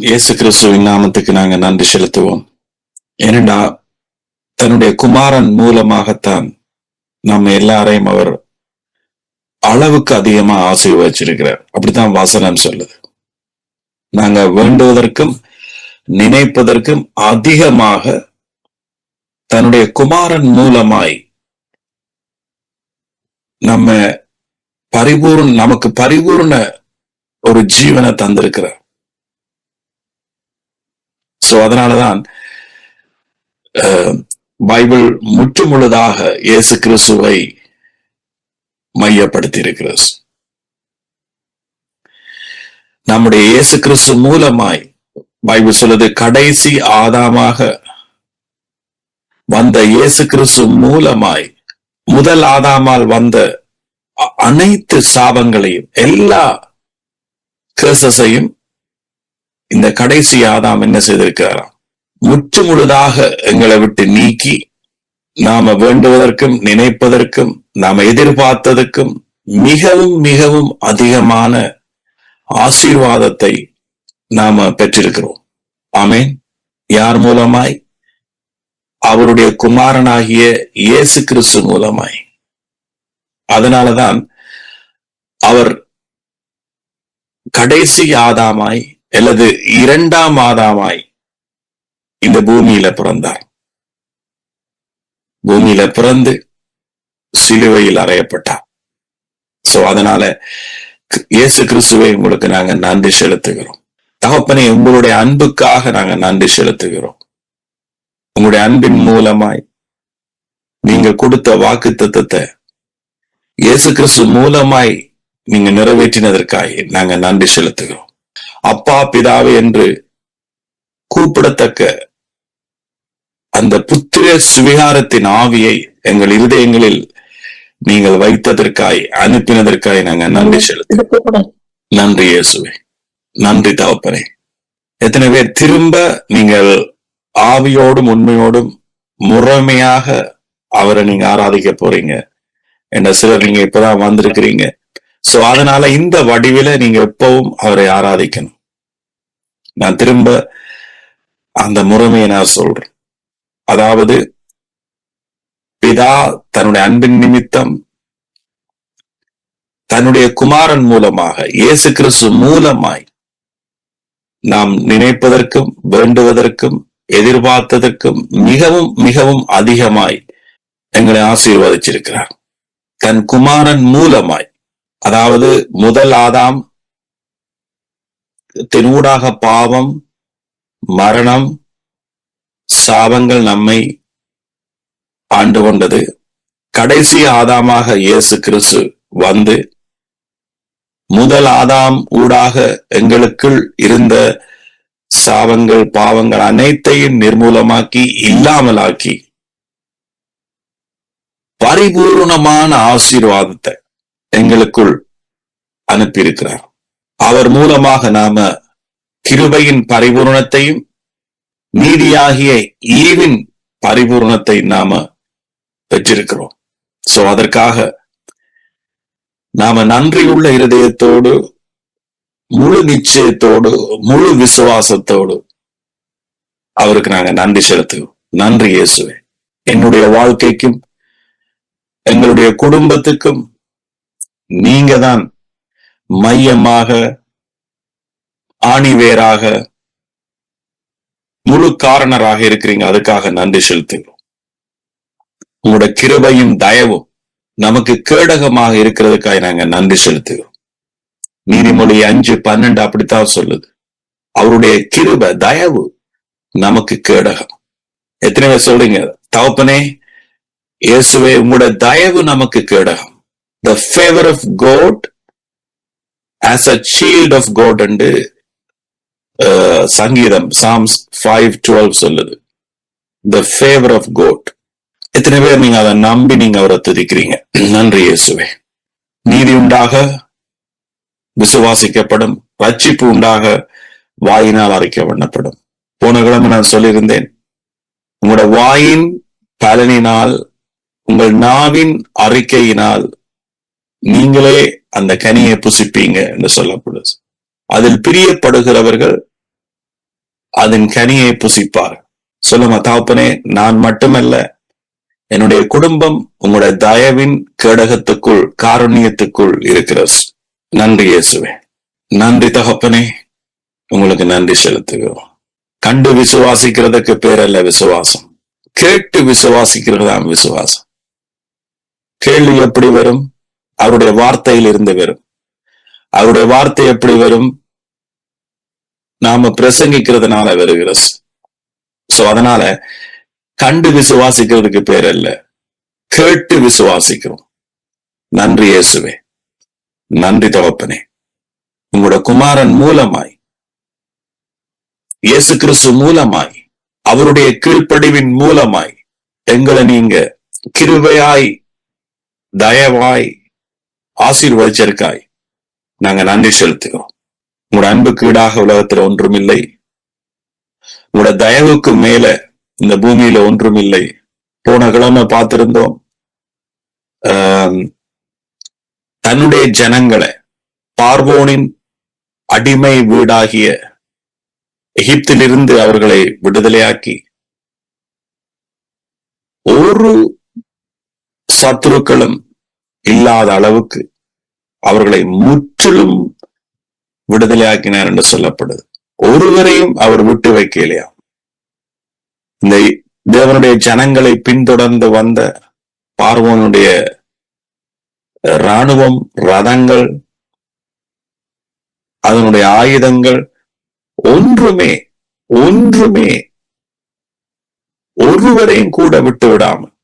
இயேசு கிறிஸ்துவின் நாமத்துக்கு நாங்க நன்றி செலுத்துவோம். ஏனென்றா தன்னுடைய குமாரன் மூலமாகத்தான் நம்ம எல்லாரையும் அவர் அளவுக்கு அதிகமா ஆசீர்வதிச்சிருக்கிறார். அப்படித்தான் வசனம் சொல்லுது. நாங்க வேண்டுவதற்கும் நினைப்பதற்கும் அதிகமாக தன்னுடைய குமாரன் மூலமாய் நமக்கு பரிபூர்ண ஒரு ஜீவனை தந்திருக்கிறார். சோ அதனாலதான் பைபிள் முற்றுமுழுதாக இயேசு கிறிஸ்துவை மையப்படுத்தி இருக்கிறது. நம்முடைய இயேசு கிறிஸ்து மூலமாய் பைபிள் சொல்லுது, கடைசி ஆதாமாக வந்த இயேசு கிறிஸ்து மூலமாய் முதல் ஆதாமால் வந்த அனைத்து சாபங்களையும் எல்லா கிறிஸ்தஸையும் இந்த கடைசி ஆதாம் என்ன செய்திருக்கிறாராம்? முற்று முழுதாக எங்களை விட்டு நீக்கி நாம வேண்டுவதற்கும் நினைப்பதற்கும் நாம எதிர்பார்த்ததற்கும் மிகவும் மிகவும் அதிகமான ஆசீர்வாதத்தை நாம பெற்றிருக்கிறோம். ஆமென். யார் மூலமாய்? அவருடைய குமாரனாகிய இயேசு கிறிஸ்து மூலமாய். அதனாலதான் அவர் கடைசி ஆதாமாய் அல்லது இரண்டாம் ஆதாமாய் இந்த பூமியில பிறந்தார். பூமியில பிறந்து சிலுவையில் அறையப்பட்டார். சோ அதனால இயேசு கிறிஸ்துவை உங்களுக்கு நாங்க நன்றி செலுத்துகிறோம். தகப்பனே, உங்களுடைய அன்புக்காக நாங்க நன்றி செலுத்துகிறோம். உங்களுடைய அன்பின் மூலமாய் நீங்க கொடுத்த வாக்குத்தத்தத்தை இயேசு கிறிஸ்து மூலமாய் நீங்க நிறைவேற்றினதற்காக நாங்க நன்றி செலுத்துகிறோம். அப்பா பிதாவே என்று கூப்பிடத்தக்க அந்த புத்திர சுவிகாரத்தின் ஆவியை எங்கள் இருதயங்களில் நீங்கள் வைத்ததற்காய் அனுப்பினதற்காய் நாங்க நன்றி செலுத்துகிறோம். நன்றி இயேசுவே, நன்றி தகப்பனே. எத்தனை பேர் திரும்ப நீங்கள் ஆவியோடும் உண்மையோடும் முறைமையாக அவரை நீங்க ஆராதிக்க போறீங்க என்ற சிலர் நீங்க இப்பதான் வந்திருக்கிறீங்க. சோ அதனால இந்த வடிவில நீங்க எப்பவும் அவரை ஆராதிக்கணும். நான் திரும்ப அந்த முறைமையை நான் சொல்றேன். அதாவது பிதா தன்னுடைய அன்பின் நிமித்தம் தன்னுடைய குமாரன் மூலமாக இயேசு கிறிஸ்து மூலமாய் நாம் நினைப்பதற்கும் வேண்டுவதற்கும் எதிர்பார்த்ததற்கும் மிகவும் மிகவும் அதிகமாய் எங்களை ஆசீர்வதிச்சிருக்கிறார். தன் குமாரன் மூலமாய், அதாவது முதல் ஆதாம் தினூடாக பாவம், மரணம், சாபங்கள் நம்மை ஆண்டு கொண்டது. கடைசி ஆதாமாக இயேசு கிறிஸ்து வந்து முதல் ஆதாம் ஊடாக எங்களுக்குள் இருந்த சாபங்கள் பாவங்கள் அனைத்தையும் நிர்மூலமாக்கி இல்லாமலாக்கி பரிபூர்ணமான ஆசீர்வாதத்தை எங்களுக்குள் அனுப்பியிருக்கிறார். அவர் மூலமாக நாம கிருபையின் பரிபூர்ணத்தையும் நீதியாகிய ஈவின் பரிபூர்ணத்தை நாம பெற்றிருக்கிறோம். சோ அதற்காக நாம நன்றியுள்ள இருதயத்தோடு, முழு நிச்சயத்தோடு, முழு விசுவாசத்தோடு அவருக்கு நாங்க நன்றி செலுத்துவோம். நன்றி இயேசுவே. என்னுடைய வாழ்க்கைக்கும் எங்களுடைய குடும்பத்துக்கும் நீங்க தான் மையமாக, ஆணிவேராக, முழு காரணராக இருக்கிறீங்க. அதுக்காக நன்றி செலுத்துகிறோம். உங்களுடைய கிருபையும் தயவும் நமக்கு கேடகமாக இருக்கிறதுக்காக நாங்க நன்றி செலுத்துகிறோம். நீதிமொழி 5:12 அப்படித்தான் சொல்லுது. அவருடைய கிருபை தயவு நமக்கு கேடகம். எத்தனை பேர் சொல்றீங்க, தகப்பனே இயேசுவே உங்களுடைய தயவு நமக்கு கேடகம். The favor of God as a shield of God என்று சங்கீதம் Psalms 5:12 சொல்லுது. The favor of God. எத்தனை பேர் நீங்க அதை நம்பி நீங்க அவரை துதிக்கிறீங்க? நன்றி இயேசுவே. நீதி உண்டாக விசுவாசிக்கப்படும், ரட்சிப்பு உண்டாக வாயினால் அறிக்கை பண்ணப்படும். போன கிழமை நான் சொல்லியிருந்தேன், உங்களோட வாயின் பலனினால், உங்கள் நாவின் அறிக்கையினால் நீங்களே அந்த கனியை புசிப்பீங்க என்று சொல்லப்படுது. அதில் பிரியப்படுகிறவர்கள் அதன் கனியை புசிப்பார். சொல்லுமா, தகப்பனே, நான் மட்டுமல்ல, என்னுடைய குடும்பம் உங்களுடைய தயவின் கேடகத்துக்குள், காருண்யத்துக்குள் இருக்கிறது. நன்றி இயேசுவே. நன்றி தகப்பனே, உங்களுக்கு நன்றி செலுத்துகிறோம். கண்டு விசுவாசிக்கிறதுக்கு பேரல்ல விசுவாசம், கேட்டு விசுவாசிக்கிறதுதான் விசுவாசம். கேள்வி எப்படி வரும்? அவருடைய வார்த்தையில் இருந்து வரும். அவருடைய வார்த்தை எப்படி வரும்? நாம பிரசங்கிக்கிறதுனால வருகிறது. சோ அதனால கண்டு விசுவாசிக்கிறதுக்கு பேர் அல்ல, கேட்டு விசுவாசிக்கிறோம். நன்றி இயேசுவே. நன்றி தகப்பனே. உங்களோட குமாரன் மூலமாய், இயேசு கிறிஸ்து மூலமாய், அவருடைய கீழ்ப்படிவின் மூலமாய் எங்களை நீங்க கிருபையாய், தயவாய் ஆசீர்வதிச்சிருக்காய். நாங்க நன்றி செலுத்துகிறோம். உங்களோட அன்புக்கு ஈடாக உலகத்துல ஒன்றுமில்லை. உங்களோட தயவுக்கு மேல இந்த பூமியில ஒன்றுமில்லை. போன கிழமை பார்த்திருந்தோம், தன்னுடைய ஜனங்களை பார்வோனின் அடிமை வீடாகிய எகிப்திலிருந்து அவர்களை விடுதலையாக்கி ஒரு சத்துருக்களும் இல்லாத அளவுக்கு அவர்களை முற்றிலும் விடுதலையாக்கினார் என்று சொல்லப்படுது. ஒருவரையும் அவர் விட்டு வைக்கலையா. இந்த தேவனுடைய ஜனங்களை பின்தொடர்ந்து வந்த பார்வோனுடைய இராணுவம், ரதங்கள், அதனுடைய ஆயுதங்கள் ஒன்றுமே ஒருவரையும் கூட விட்டு விடாமல்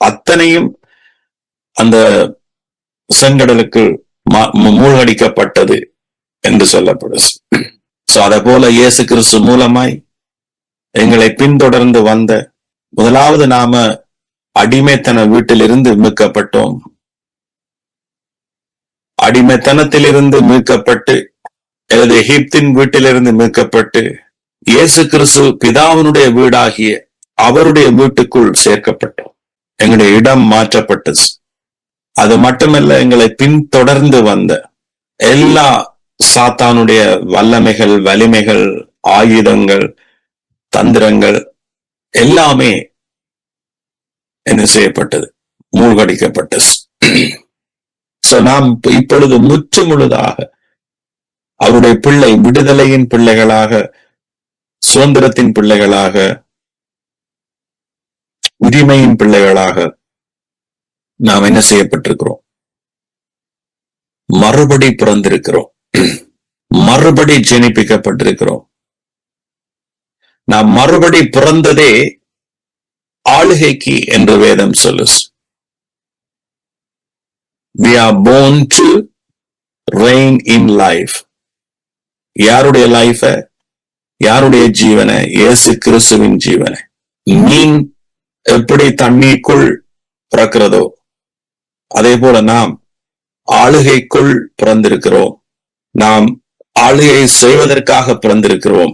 அத்தனையும் அந்த செங்கடலுக்கு மூழ்கடிக்கப்பட்டது என்று சொல்லப்படுது. சோ அதே போல இயேசு கிறிஸ்து மூலமாய் எங்களை பின்தொடர்ந்து வந்த, முதலாவது நாம அடிமைத்தன வீட்டிலிருந்து மீட்கப்பட்டோம். அடிமைத்தனத்திலிருந்து மீட்கப்பட்டு, அல்லது எகிப்தின் வீட்டிலிருந்து மீட்கப்பட்டு, இயேசு கிறிஸ்து பிதாவினுடைய வீடாகிய அவருடைய வீட்டுக்குள் சேர்க்கப்பட்டோம். எங்களுடைய இடம் மாற்றப்பட்டது. அது மட்டுமல்ல, எங்களை பின்தொடர்ந்து வந்த எல்லா சாத்தானுடைய வல்லமைகள், வலிமைகள், ஆயுதங்கள், தந்திரங்கள் எல்லாமே என்ன செய்யப்பட்டது? மூழ்கடிக்கப்பட்டது. சோ நாம் இப்பொழுது முற்று முழுதாக அவருடைய பிள்ளை, விடுதலையின் பிள்ளைகளாக, சுதந்திரத்தின் பிள்ளைகளாக, உரிமையின் பிள்ளைகளாக நாம் என்ன செய்யப்பட்டிருக்கிறோம்? மறுபடி பிறந்திருக்கிறோம், மறுபடி ஜெனிப்பிக்கப்பட்டிருக்கிறோம். நாம் மறுபடி பிறந்ததே ஆளுகைக்கு என்று வேதம் சொல்லுது. We are born to reign in life. யாருடைய லைஃப? யாருடைய ஜீவனை? இயேசு கிறிஸ்துவின் ஜீவனை. மீன் எப்படி தண்ணீருக்குள் பிறக்கிறதோ அதே போல நாம் ஆளுகைக்குள் பிறந்திருக்கிறோம். நாம் ஆளுகை செய்வதற்காக பிறந்திருக்கிறோம்.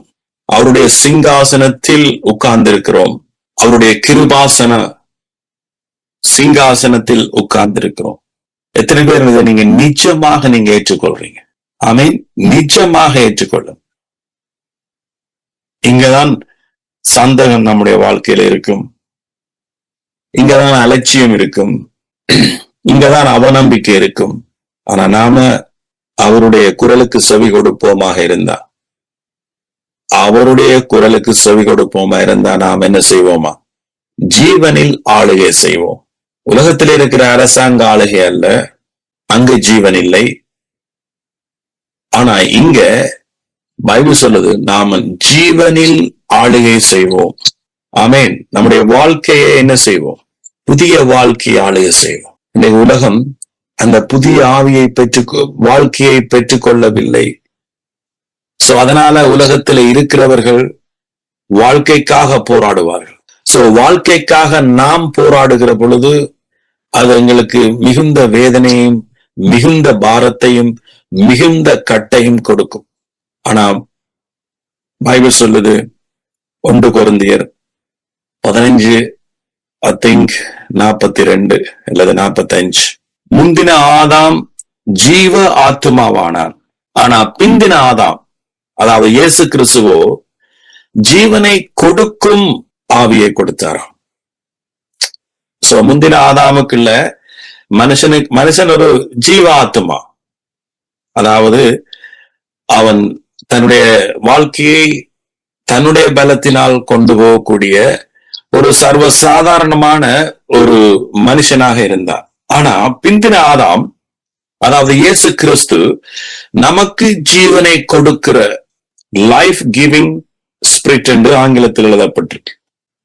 அவருடைய சிங்காசனத்தில் உட்கார்ந்திருக்கிறோம். அவருடைய கிருபாசன சிங்காசனத்தில் உட்கார்ந்திருக்கிறோம். எத்தனை பேர் இதை நீங்க நிச்சயமாக நீங்க ஏற்றுக்கொள்றீங்க? ஆமென். நிச்சயமாக ஏற்றுக்கொள்ளும். இங்கதான் சந்தேகம் நம்முடைய வாழ்க்கையில இருக்கும். இங்கதான் அலட்சியம் இருக்கும். இங்கதான் அவநம்பிக்கை இருக்கும். ஆனா நாம அவருடைய குரலுக்கு செவி கொடுப்போமாக இருந்தா, அவருடைய குரலுக்கு செவி கொடுப்போமா இருந்தா நாம் என்ன செய்வோமா? ஜீவனில் ஆளுகை செய்வோம். உலகத்தில் இருக்கிற அரசாங்க ஆளுகை அல்ல, அங்கு ஜீவன் இல்லை. ஆனா இங்க பைபிள் சொல்லுது, நாம ஜீவனில் ஆளுகை செய்வோம். ஆமேன். நம்முடைய வாழ்க்கையை என்ன செய்வோம்? புதிய வாழ்க்கையை ஆளுகை செய்வோம். இந்த உலகம் அந்த புதிய ஆவியை வாழ்க்கையை பெற்றுக்கொள்ளவில்லை. சோ அதனால உலகத்துல இருக்கிறவர்கள் வாழ்க்கைக்காக போராடுவார்கள். சோ வாழ்க்கைக்காக நாம் போராடுகிற பொழுது அது எங்களுக்கு மிகுந்த வேதனையும், மிகுந்த பாரத்தையும், மிகுந்த கட்டையும் கொடுக்கும். ஆனா பைபிள் சொல்லுது, 1 கொரிந்தியர் 15 I think 42 அல்லது 45, முந்தின ஆதாம் ஜீவ ஆத்துமாவானான், ஆனா பிந்தின ஆதாம், அதாவது இயேசு கிறிஸ்துவோ ஜீவனை கொடுக்கும் ஆவியை கொடுத்தாராம். சோ முந்தின ஆதாமுக்குள்ள மனுஷன் ஒரு ஜீவாத்மா, அதாவது அவன் தன்னுடைய வாழ்க்கையை தன்னுடைய பலத்தினால் கொண்டு போகக்கூடிய ஒரு சர்வசாதாரணமான ஒரு மனுஷனாக இருந்தான். ஆனா பிந்தின ஆதாம், அதாவது இயேசு கிறிஸ்து நமக்கு ஜீவனை கொடுக்கிற லைஃப் கிவிங் ஸ்பிரிட் என்று ஆங்கிலத்தில் எழுதப்பட்டிருக்கு.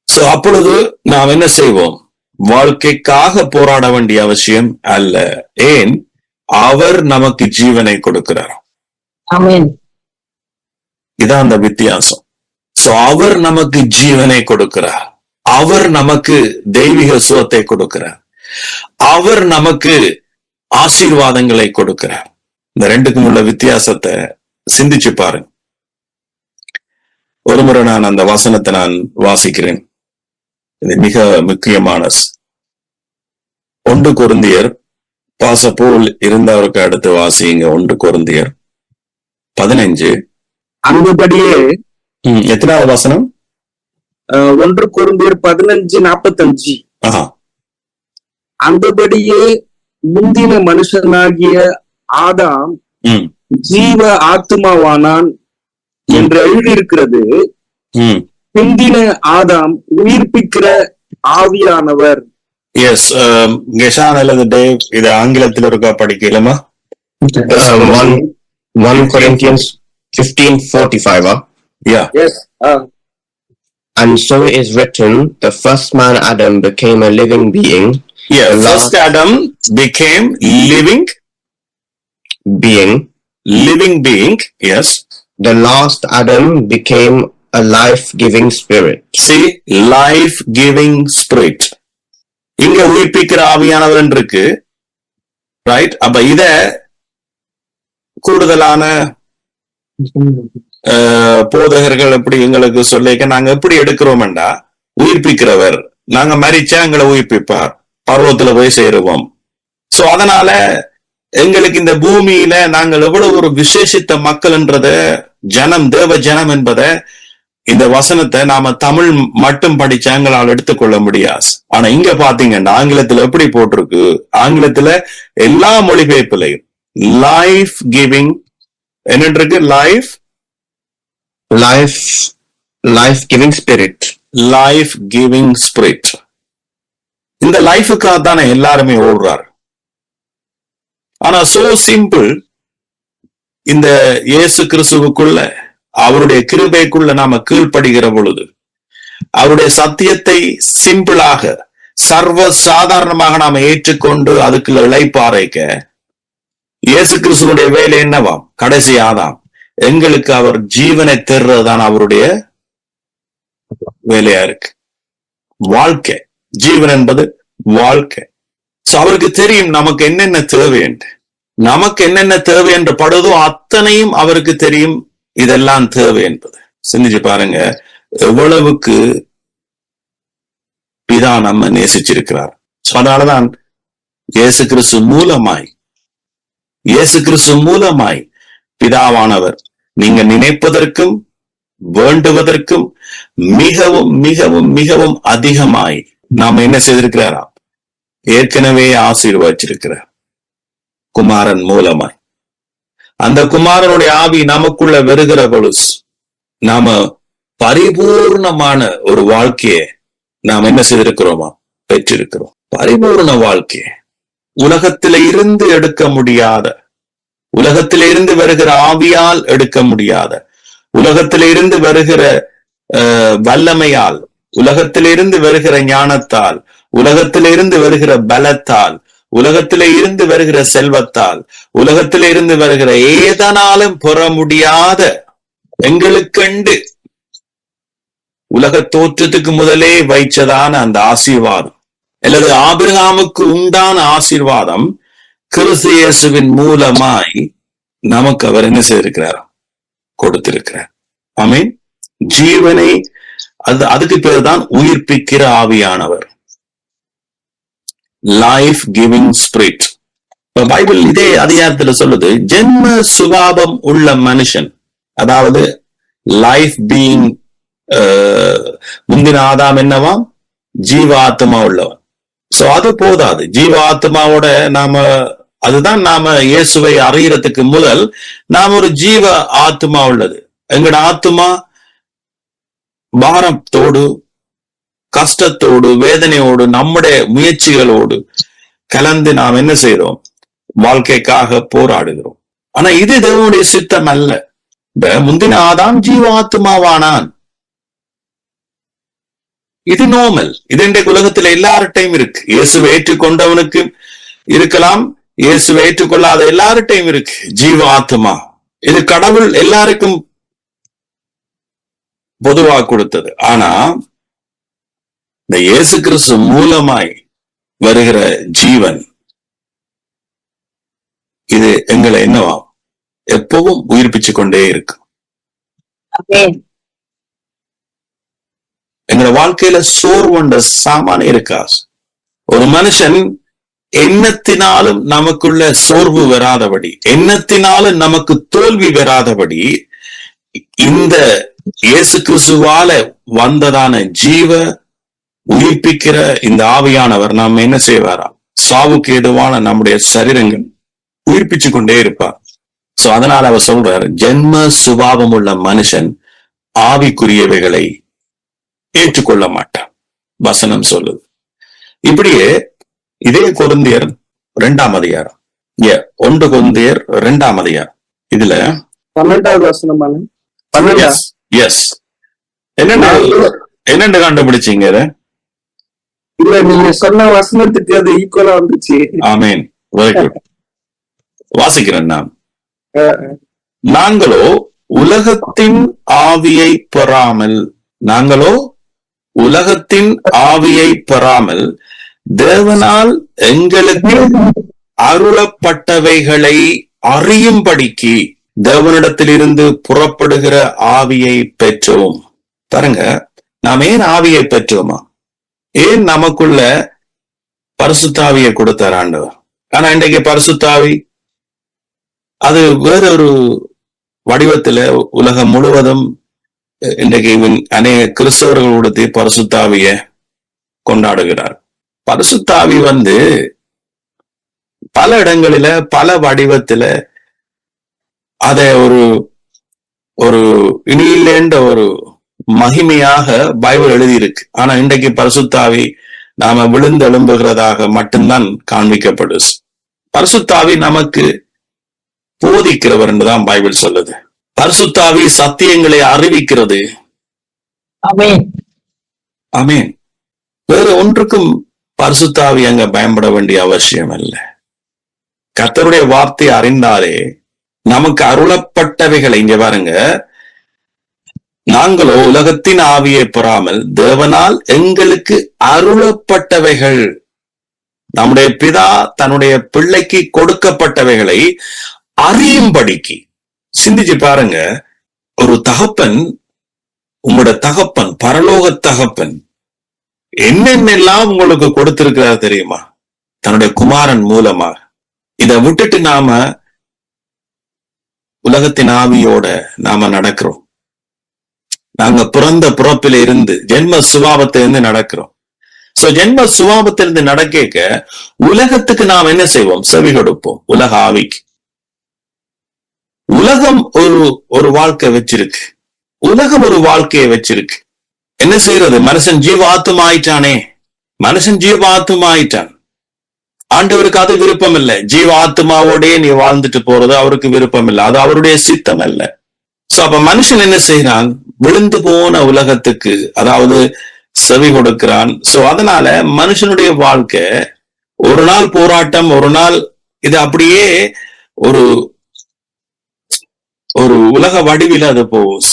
சோ அப்பொழுது நாம் என்ன செய்வோம்? வாழ்க்கைக்காக போராட வேண்டிய அவசியம் அல்ல. ஏன்? அவர் நமக்கு ஜீவனை கொடுக்கிறார். இதான் அந்த வித்தியாசம். சோ அவர் நமக்கு ஜீவனை கொடுக்கிறார், அவர் நமக்கு தெய்வீக சுகத்தை கொடுக்கிறார், அவர் நமக்கு ஆசீர்வாதங்களை கொடுக்கிறார். இந்த ரெண்டுக்கும் உள்ள வித்தியாசத்தை சிந்திச்சு பாருங்க. ஒருமுறை நான் அந்த வசனத்தை நான் வாசிக்கிறேன். இது மிக முக்கியமான 1 கொரிந்தியர் பாசப்போல் இருந்தவருக்கு அடுத்து வாசிங்க. 1 கொரிந்தியர் 15. அந்தபடியே எத்தனாவது வசனம்? 1 கொரிந்தியர் 15:45. அந்தபடியே முந்தின மனுஷனாகிய ஆதாம் ஜீவ ஆத்மாவானான் என்று எழுதியிருக்கிறது. பிந்தின ஆதாம் உயிர்ப்பிக்கிற ஆவியானவர். எஸ், கெஷான் அல்லது டேவ் இது ஆங்கிலத்தில் இருக்கா படிக்கலாமா? 1 Corinthians 15:45. Yeah. Yes. And so it is written, the first man Adam became a living being. Yeah, first Adam became living being. Yes. The last Adam became a life-giving spirit. See, life-giving spirit. இங்க உயிர்ப்பிக்கிற ஆவியானவர் இருக்கு, right? அப்ப இத கூடுதலான போதகர்கள் எப்படி எங்களுக்கு சொல்லிக்க நாங்க எப்படி எடுக்கிறோம்டா, உயிர்ப்பிக்கிறவர், நாங்க மரிச்சா எங்களை உயிர்ப்பிப்பார், பர்வத்துல போய் சேருவோம். சோ அதனால எங்களுக்கு இந்த பூமியில நாங்கள் எவ்வளவு ஒரு விசேஷித்த மக்கள்ன்றத, ஜனம், தேவ ஜனம் என்பத, இந்த வசனத்தை நாம தமிழ் மட்டும் படிச்சா எங்களால் எடுத்துக்கொள்ள முடியாது. ஆனா இங்க பாத்தீங்கன்னா ஆங்கிலத்துல எப்படி போட்டிருக்கு? ஆங்கிலத்துல எல்லா மொழிபெயர்ப்புலையும் லைஃப் கிவிங் என்ன இருக்கு? life giving spirit. Life giving spirit. இந்த லைஃபுக்காக தானே எல்லாருமே ஓடுறாரு. ஆனா சோ சிம்பிள். இந்த இயேசு கிறிஸ்துவுக்குள்ள, அவருடைய கிருபைக்குள்ள நாம கீழ்ப்படுகிற பொழுது, அவருடைய சத்தியத்தை சிம்பிளாக சர்வ சாதாரணமாக நாம ஏற்றுக்கொண்டு அதுக்குள்ள இளைப்பாறைக்க, இயேசு கிறிஸ்துவனுடைய வேலை என்னவாம்? கடைசி ஆதாம் எங்களுக்கு அவர் ஜீவனை தர்றதுதான் அவருடைய வேலையா இருக்கு. வாழ்க்கை, ஜீவன் என்பது வாழ்க்கை. சோ அவருக்கு தெரியும் நமக்கு என்னென்ன தேவை என்று. நமக்கு என்னென்ன தேவை என்று படுதோ அத்தனையும் அவருக்கு தெரியும் இதெல்லாம் தேவை என்பது. சிந்திச்சு பாருங்க எவ்வளவுக்கு பிதா நம்ம நேசிச்சிருக்கிறார். அதனாலதான் இயேசு கிறிஸ்து மூலமாய் பிதாவானவர் நீங்க நினைப்பதற்கும் வேண்டுவதற்கும் மிகவும் மிகவும் மிகவும் அதிகமாய் நாம என்ன செய்திருக்கிறாராம்? ஏற்கனவே ஆசீர்வதிச்சிருக்கிறார் குமாரன் மூலமாய். அந்த குமாரனுடைய ஆவி நமக்குள்ள வருகிற பொழுது நாம பரிபூர்ணமான ஒரு வாழ்க்கையை நாம் என்ன செய்திருக்கிறோமா? பெற்றிருக்கிறோம். பரிபூர்ண வாழ்க்கையை உலகத்தில இருந்து எடுக்க முடியாத, உலகத்தில இருந்து வருகிற ஆவியால் எடுக்க முடியாத, உலகத்தில இருந்து வருகிற வல்லமையால், உலகத்திலிருந்து வருகிற ஞானத்தால், உலகத்திலிருந்து வருகிற பலத்தால், உலகத்திலே இருந்து வருகிற செல்வத்தால், உலகத்திலே இருந்து வருகிற ஏதனாலும் பெற முடியாத, எங்களுக்கெண்டு உலக தோற்றத்துக்கு முதலே வைச்சதான அந்த ஆசீர்வாதம், அல்லது ஆபிரகாமுக்கு உண்டான ஆசீர்வாதம் கிறிஸ்து இயேசுவின் மூலமாய் நமக்கு அவர் என்ன செய்திருக்கிறார்? கொடுத்திருக்கிறார். ஆமென். ஜீவனை, அதுக்கு பேர் தான் உயிர்ப்பிக்கிற ஆவியானவர், லைஃப் கிவிங் ஸ்பிரிட். பைபிள் இதே அதிகாரத்துல சொல்லுது, ஜென்ம சுபாவம் உள்ள மனுஷன், அதாவது லைஃப் பீயிங் முந்தின ஆதாம் என்னவாம்? ஜீவ ஆத்மா உள்ளவன். சோ அது போதாது. ஜீவ ஆத்மாவோட அதுதான் நாம இயேசுவை அறியறதுக்கு முதல் நாம ஒரு ஜீவ ஆத்மா உள்ளது. எங்கட ஆத்மா பாரத்தோடு, கஷ்டத்தோடு, வேதனையோடு, நம்முடைய முயற்சிகளோடு கலந்து நாம் என்ன செய்யறோம்? வாழ்க்கைக்காக போராடுகிறோம். ஆனா இது தேவனுடைய சித்தம் அல்ல. முந்தின ஆதாம் ஜீவ ஆத்மாவானான். இது நார்மல். இது இன்றைக்கு உலகத்துல எல்லார்ட்டையும் இருக்கு. இயேசுவை ஏற்றுக்கொண்டவனுக்கு இருக்கலாம், இயேசுவை ஏற்றுக்கொள்ளாத எல்லார்ட்டையும் இருக்கு ஜீவ ஆத்மா. இது கடவுள் எல்லாருக்கும் பொதுவா கொடுத்தது. ஆனா இந்த இயேசு கிறிஸ்து மூலமாய் வருகிற ஜீவன் இது எங்களை என்னவா எப்பவும் உயிர்ப்பிச்சு கொண்டே இருக்கு. எங்களோட வாழ்க்கையில சோர்வுண்ட சாமானே இருக்கா? ஒரு மனுஷன் எண்ணத்தினாலும் நமக்குள்ள சோர்வு வராதபடி, எண்ணத்தினாலும் நமக்கு தோல்வி வராதபடி இந்த இயேசு கிறிஸ்துவால வந்ததான ஜீவ உயிர்ப்பிக்கிற இந்த ஆவியானவர் நாம் என்ன செய்வாராம்? சாவுக்கு ஏதுவான நம்முடைய சரீரங்கள் உயிர்ப்பிச்சு கொண்டே இருப்பார். சோ அதனால அவர் சொல்றார், ஜென்ம சுபாவம் உள்ள மனுஷன் ஆவிக்குரியவைகளை ஏற்றுக்கொள்ள மாட்டான். வசனம் சொல்லுது. இப்படியே இதே கொரிந்தியர் 2ஆம் அதிகாரம், 1 கொரிந்தியர் 2ஆம் அதிகாரம், இதுல 12வது வசனம். என்னென்ன கண்டுபிடிச்சீங்க? இல்ல, நீங்க சொன்ன வசனத்துக்கு அது ஈக்குவலா வந்துச்சு. ஆமேன். Very good. வாசிக்கிறேன் நான். நாங்களோ உலகத்தின் ஆவியை பெறாமல் தேவனால் எங்களுக்கு அருளப்பட்டவைகளை அறியும்படிக்கு தேவனிடத்திலிருந்து புறப்படுகிற ஆவியை பெற்றோம். பாருங்க, நாம் ஏன் ஆவியை பெற்றோமா? ஏன் நமக்குள்ள பரிசுத்தாவியை கொடுத்தார் ஆண்டவர்? ஆனா இன்றைக்கு பரிசுத்தாவி அது வேறொரு வடிவத்துல உலகம் முழுவதும் இன்றைக்கு அநேக கிறிஸ்தவர்களுடைய பரிசுத்தாவிய கொண்டாடுகிறார். பரிசுத்தாவி பல இடங்களில பல வடிவத்துல அதை ஒரு இனியிலேண்ட ஒரு மகிமையாக பைபிள் எழுதியிருக்கு. ஆனா இன்றைக்கு பரிசுத்தாவி நாம விழுந்து எழும்புகிறதாக மட்டும்தான் காண்பிக்கப்படுது. பரிசுத்தாவி நமக்கு போதிக்கிறவர் என்றுதான் பைபிள் சொல்லுது. பரிசுத்தாவி சத்தியங்களை அறிவிக்கிறது. ஆமேன். வேற ஒன்றுக்கும் பரிசுத்தாவி அங்க பயன்பட வேண்டிய அவசியம் இல்லை. கர்த்தருடைய வார்த்தை அறிந்தாலே நமக்கு அருளப்பட்டவைகளை, இங்க பாருங்க, நாங்களோ உலகத்தின் ஆவியை பெறாமல் தேவனால் எங்களுக்கு அருளப்பட்டவைகள், நம்முடைய பிதா தன்னுடைய பிள்ளைக்கு கொடுக்கப்பட்டவைகளை அறியும்படிக்கு. சிந்திச்சு பாருங்க, ஒரு தகப்பன், உங்களோட தகப்பன், பரலோக தகப்பன் என்னென்னலாம் உங்களுக்கு கொடுத்திருக்கிறார் தெரியுமா? தன்னுடைய குமாரன் மூலமாக. இதை விட்டுட்டு நாம உலகத்தின் ஆவியோட நாம நடக்கிறோம். நாங்க பிறந்த பிறப்பில இருந்து ஜென்ம சுபாவத்திலிருந்து நடக்கிறோம். சோ ஜென்ம சுபாவத்திலிருந்து நடக்க உலகத்துக்கு நாம் என்ன செய்வோம்? செவி கொடுப்போம். உலக ஆவிக்கு. உலகம் ஒரு வாழ்க்கை வச்சிருக்கு. உலகம் ஒரு வாழ்க்கையை வச்சிருக்கு. என்ன செய்யறது? மனுஷன் ஜீவ ஆத்மா ஆயிட்டானே. மனுஷன் ஜீவ ஆத்மா ஆயிட்டான். ஆண்டவருக்கு அது விருப்பம் இல்லை. ஜீவ ஆத்மாவோடய நீ வாழ்ந்துட்டு போறது அவருக்கு விருப்பம் இல்லை. அது அவருடைய சித்தம் அல்ல. சோ அப்ப மனுஷன் என்ன செய்யறான்? விழுந்து போன உலகத்துக்கு அதாவது செவி கொடுக்கிறான். சோ அதனால மனுஷனுடைய வாழ்க்கை ஒரு நாள் போராட்டம், ஒரு நாள் இது அப்படியே ஒரு உலக வடிவில் அது போகும்.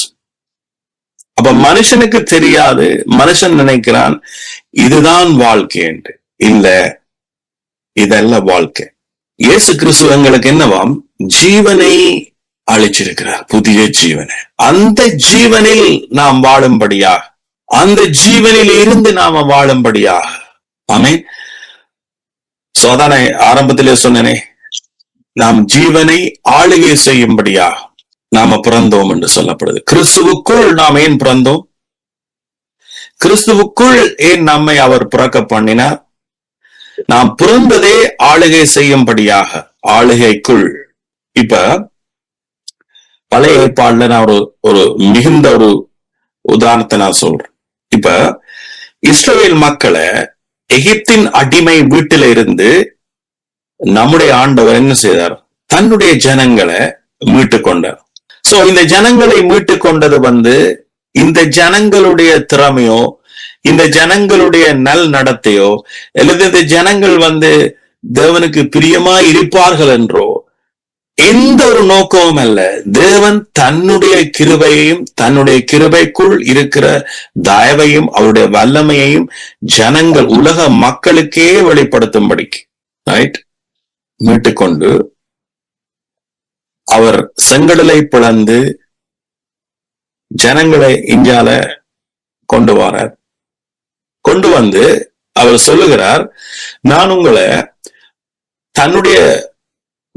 அப்ப மனுஷனுக்கு தெரியாது. மனுஷன் நினைக்கிறான் இதுதான் வாழ்க்கை என்று. இல்ல, இதெல்லாம் வாழ்க்கை. இயேசு கிறிஸ்து எங்களுக்கு என்னவாம்? ஜீவனை அளிச்சிருக்கிறார், புதிய ஜீவனை. அந்த ஜீவனில் நாம் வாழும்படியாக, அந்த ஜீவனில் இருந்து நாம வாழும்படியாக. ஆமென். சோதனை ஆரம்பத்திலே சொன்னனே, நாம் ஜீவனை ஆளுகை செய்யும்படியாக நாம பிறந்தோம் என்று சொல்லப்படுது. கிறிஸ்துவுக்குள் நாம் ஏன் பிறந்தோம்? கிறிஸ்துவுக்குள் ஏன் நம்மை அவர் பிறக்க பண்ணினார்? நாம் பிறந்ததே ஆளுகை செய்யும்படியாக, ஆளுகைக்குள். இப்ப பழைய ஏற்பாடுல நான் ஒரு மிகுந்த ஒரு உதாரணத்தை நான் சொல்றேன். இப்ப இஸ்ரவேல் மக்களை எகிப்தின் அடிமை வீட்டில இருந்து நம்முடைய ஆண்டவர் என்ன செய்தார்? தன்னுடைய ஜனங்களை மீட்டு கொண்டார். சோ இந்த ஜனங்களை மீட்டு கொண்டது இந்த ஜனங்களுடைய திறமையோ, இந்த ஜனங்களுடைய நல் நடத்தையோ, அல்லது இந்த ஜனங்கள் தேவனுக்கு பிரியமா இருப்பார்கள் என்றோ எந்த ஒரு நோக்கமும் அல்ல. தேவன் தன்னுடைய கிருபையையும், தன்னுடைய கிருபைக்குள் இருக்கிற தயவையும், அவருடைய வல்லமையையும் ஜனங்கள், உலக மக்களுக்கே வெளிப்படுத்தும்படிக்கு ரைட் மீட்டுக்கொண்டு அவர் செங்கடலை பிளந்து ஜனங்களை இஞ்சால கொண்டு வரார். கொண்டு அவர் சொல்லுகிறார், நான் உங்களை தன்னுடைய